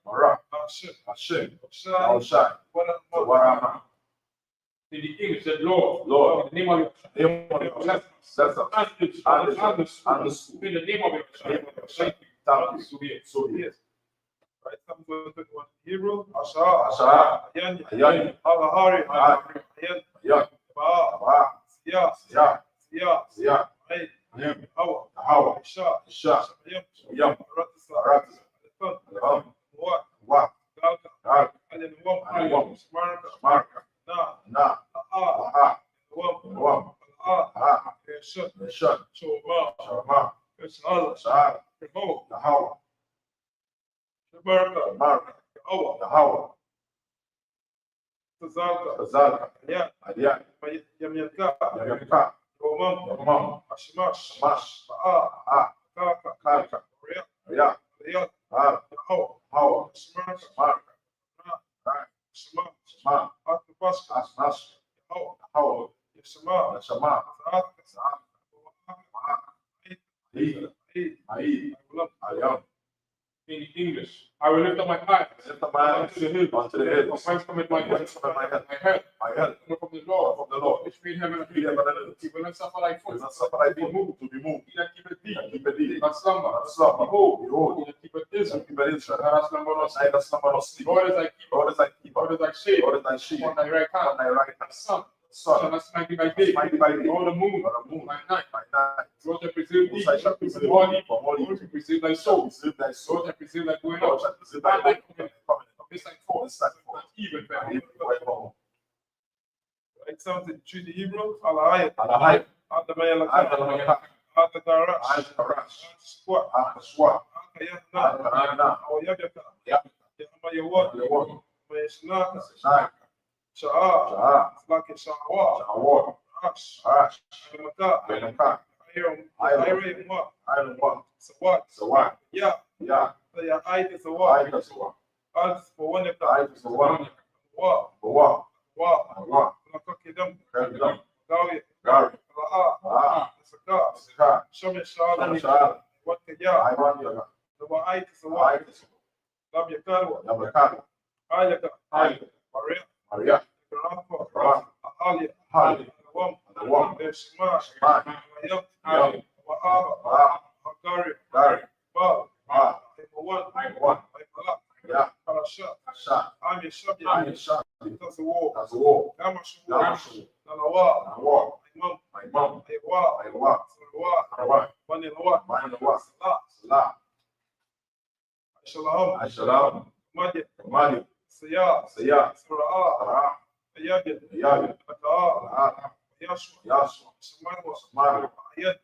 Mara, Hashem, Yahweh, in the English, said, Lord, in the name of your son, bless us, and the school, in the name of your son, thank you, so be it. Right, Psalm 121 Hebrew, Asha, Ayan, Alahari, Ayan, Ba, Siya, Hawa, Isha, Yam, Ratisa, Wa, Galka, Ayan, Marka, Na, Wam, Shut, Shoma, Shah, Hawa, Marka, Yahweh, Tazalka, Ayan, Yamyanka, Yomam, Ashimash, Ba'a, Kaka, Riyah, Yahweh, Marka, Shema, Atubas, Yahweh, Yeshama, Ayam. In English, I will lift up my eyes unto the hills. From whence cometh my help? My help from the Lord, which made heaven and earth. He will not suffer thy foot to be moved. He that keepeth thee, not slumber. Behold, he that keepeth Israel, neither slumber nor sleep. Lord is thy keeper, Lord is thy shade upon thy right hand. The sun shall not smite thee by day, nor the moon by night. Lord shall preserve thee from all evil. To preserve thy soul. Lord shall preserve thy going out, and thy coming in from this time forth, that even forever. Right, sounds in the Hebrew, Alahayat, Adamayalaka, Atagarash, Squat, Ayana, Oyagaka, Yamayawa, Mayasnaka, Sha'a, Slaki Shawa, Ash, Maka, Iron, Sawat, Ya, the eye is a wall, as for one of the Wa, Nakakidam, Gary, Saka, Shomisha, what the Ya, the Wa'ite is a wall, Labiakarwa, Ayaka, Maria, Rafa, Alia, Wam, Shema, Yam, Wa'aba, Gary, Ba, one, Parasha, I'm a shop, that's a war, Yamashu, Nalawa, my mom, Aywa, Manilawa, Shalom, Madi, Saya, Surah, Ayad, Yashua, Samarwa, Ayad,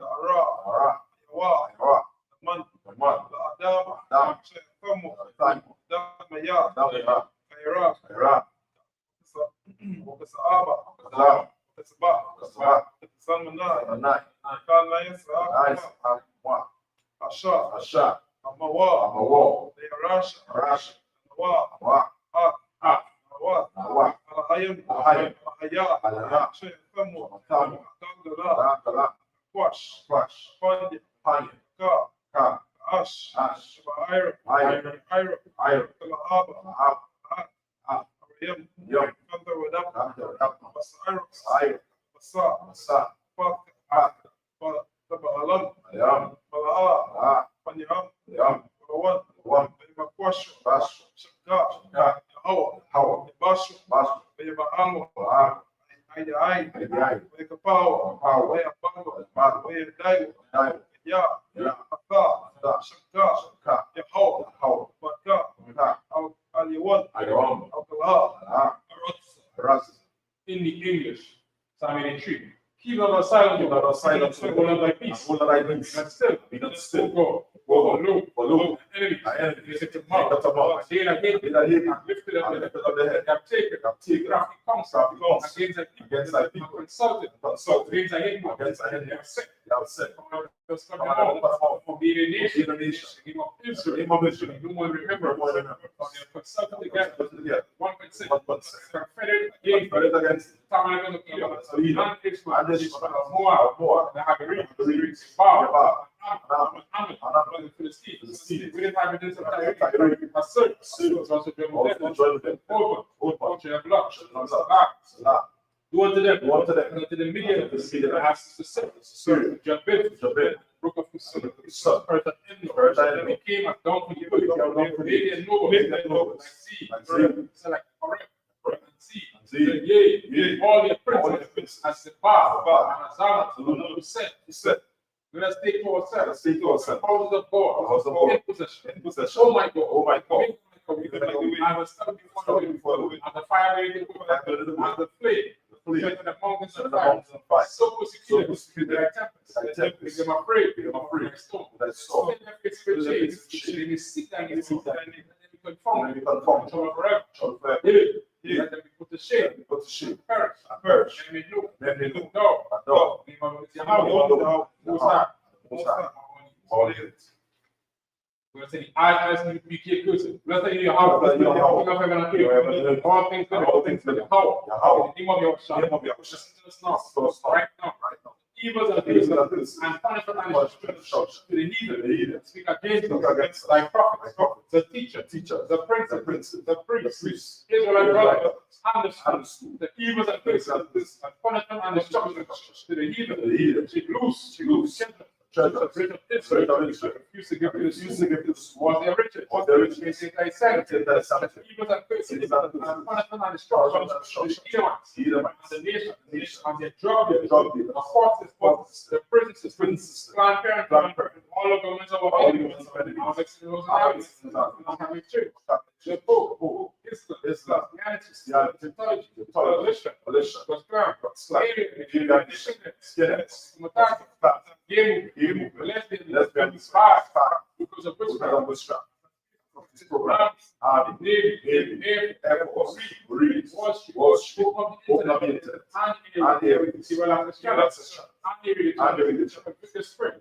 Ara, Yawa, Man, Adam, Damaya, Kaira, Saaba, Kasaba, Salmanai, Asha, Amawa, Rasha, Nawa, Nawa, Alahayam, Alahaya, Famu, Tangala, Quash, Quash, Panya, Panya, Ka, Ka, Ash, Ash, Ira, Iron, Ira, Iron, Kalahaba, Ab, Yum, Yum, Kanta Wadap, Dr. Dapma, Cyrus, Iron, Masa, Sa, Pak, Pak, Tabahalam, Yum, Malaha, Panyam, Yum, Kawan, One, Quash, Bash, Shaka, Ka, How, How, Bash, Bash, Amo, Ab, Ay, Ay, Power, Power, Bango, Bango, Daigo, Dai, Ya, Ya, Aka, Shaka, Ka, How, How, Baka, Ka, Aliwan, Ayom, Alkala, Ras, in the English, Psalm 83. Keep not silent, Keep not silent, hold on thy peace. hold thy peace. Be not still, Be not still. Go, For lo, enemies, enemies, take the take the mouth. Again, Again, I lifted up lifted up the head. have taken, Take crafty counsel, against thy people, against thy people. consulted, Consulted against thy enemies, against thy enemies. they have set, Thou said, for being a nation, Being a nation. the name of Israel, name of Israel. no one remember, No one remember. they have consulted together, together, one consent, one consent. confederate against confederate against tabernacle of Edom, Edom, and Ishmael, and Ishmael, Moab, the Hagarenes, Baal, Ammon, Ammon, Ammon, the Philistines, Philistines, we didn't have evidence of Tyre, Tyre, Assyria, also joined with them, joined with them. Open, Culture of Lot, Salah, do unto them, do unto them, unto the Midianites, the Midianites, the half to Syria, Syria, Jabin, Jabin, Brook of Usur, Usur, Earth of Endor, Earth of that Endor, became a donkey, donkey, Radiant noble, Radiant nobles, like sea, like sea, so like correct, and sea, sea, yea, all the princes, princes, as the bar, bar, and Azama, Azama, who said, said, let us take to ourselves, Let us take to ourselves houses of God, houses of God, in possession. in possession. Oh my God, Oh my God. I was stuck before the wind, and the fire made it go back, and the flame, set in the mountains Set of the fire, mountains on fire. so persecuted, So persecuted, like tempest, like tempest, make them afraid, make them afraid, like storm, like storm. Set their faces with Set their chains, faces with they may sit down in They sit down and they be confounded, and they be confounded. trouble forever, Trouble forever. Let them be put to shame, Put to shame, perish, and perish. and may know, Then they know, no, and no, Most High, Most High, all it. we're saying, I ask you to be cursed. Let's say your house, Let's say your house. king of heaven and Your heaven earth. and All things and live, all things live. How? Yahweh. The name of your son. Name of your son. Right now. Evils and Evils and curses curses. and punishment and Punishment destruction to the To the heathen. heathen. Speak against Speak us. against us. Thy prophets, prophets, the teacher, teachers, the princes, the princes, the the priests, priests, Israelite Israelite brothers, and the and sons, the evils and curses and punishment and destruction to the heathen. To the heathen. She loose, Church the of bridge of Israel, Israel, refused to give you the refused to give you the was their riches, was their riches. they say thy sanity, Take thy sanity. the evils and curses, Evils and curses. and punishment and destruction, Punishment and the Edomites, Edomites, and the nation, the nation, and their drug dealers, drug dealers, the forces, the princes, princes, Planned Parenthood, Planned Parenthood, all of the governments of all our the enemies, governments of enemies, our ex-rulers and our enemies, ex-rulers and our Catholic Church, the Church, Pope, Islam, Islam, theology, Theology, religion, Islam, Islam, Skinheads, gay, lesbians, spies, because because of of witchcraft, witchcraft. This program, Army, Navy, Air Force, Marines, Wall Street, open up the internet, and areas, civil access, and the religion, pick the spirit,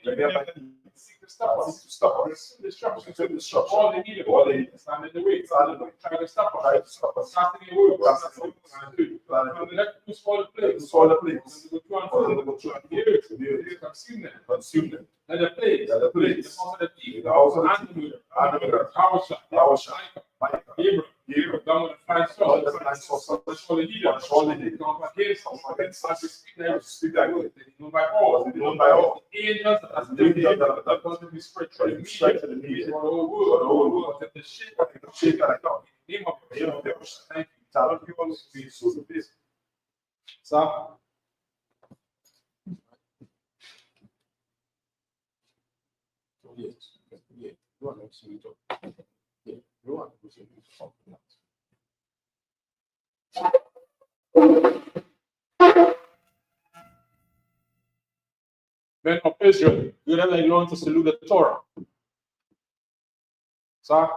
let me have seek to stop seek us, to stop us, destruction, to destruction, all they need, all they need, stand in the way, stand in the way, try to stop try us, to stop us, casting your word, casting your word, and let us fall the plagues, all the plagues, and go for them through to go through and the earth, consume them. consume them, Let the plagues, let the plagues, the house of the thief, the house of the and thief, the and the Hawashah, Hawashah, Micah, Gabriel, down with the flying all sword, the flying sauce, punish all the leaders, punish all the leaders, come against come us, against as we us, speak that as we speak that word, they know by all, they know by all, the angels that as the angels that are going to be spread through the spread to the media, media, for the whole for the whole world, world, that the shit, shake it like that. name of Name of the ocean. thank you. Thank you all to be so busy. Sir? Yes, yeah, you want to see it up. Yeah, you want to see it up. Men of Israel, you that I learn to salute the Torah. Sir?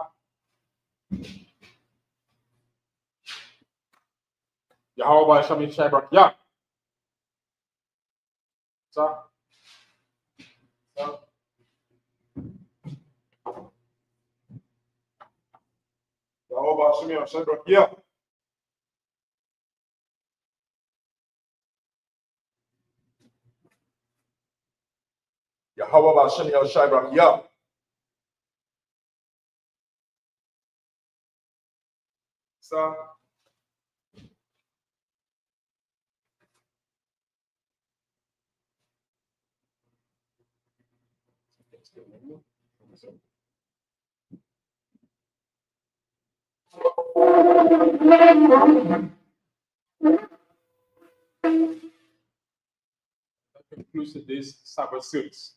Yahweh Shamim Shabbat, yeah. Sir? Sir? Yahweh Shamim Shabbat, yeah. Yahweh Bashem Yahweh Shai Barak Yah. Sir. That concludes today's Sabbath service.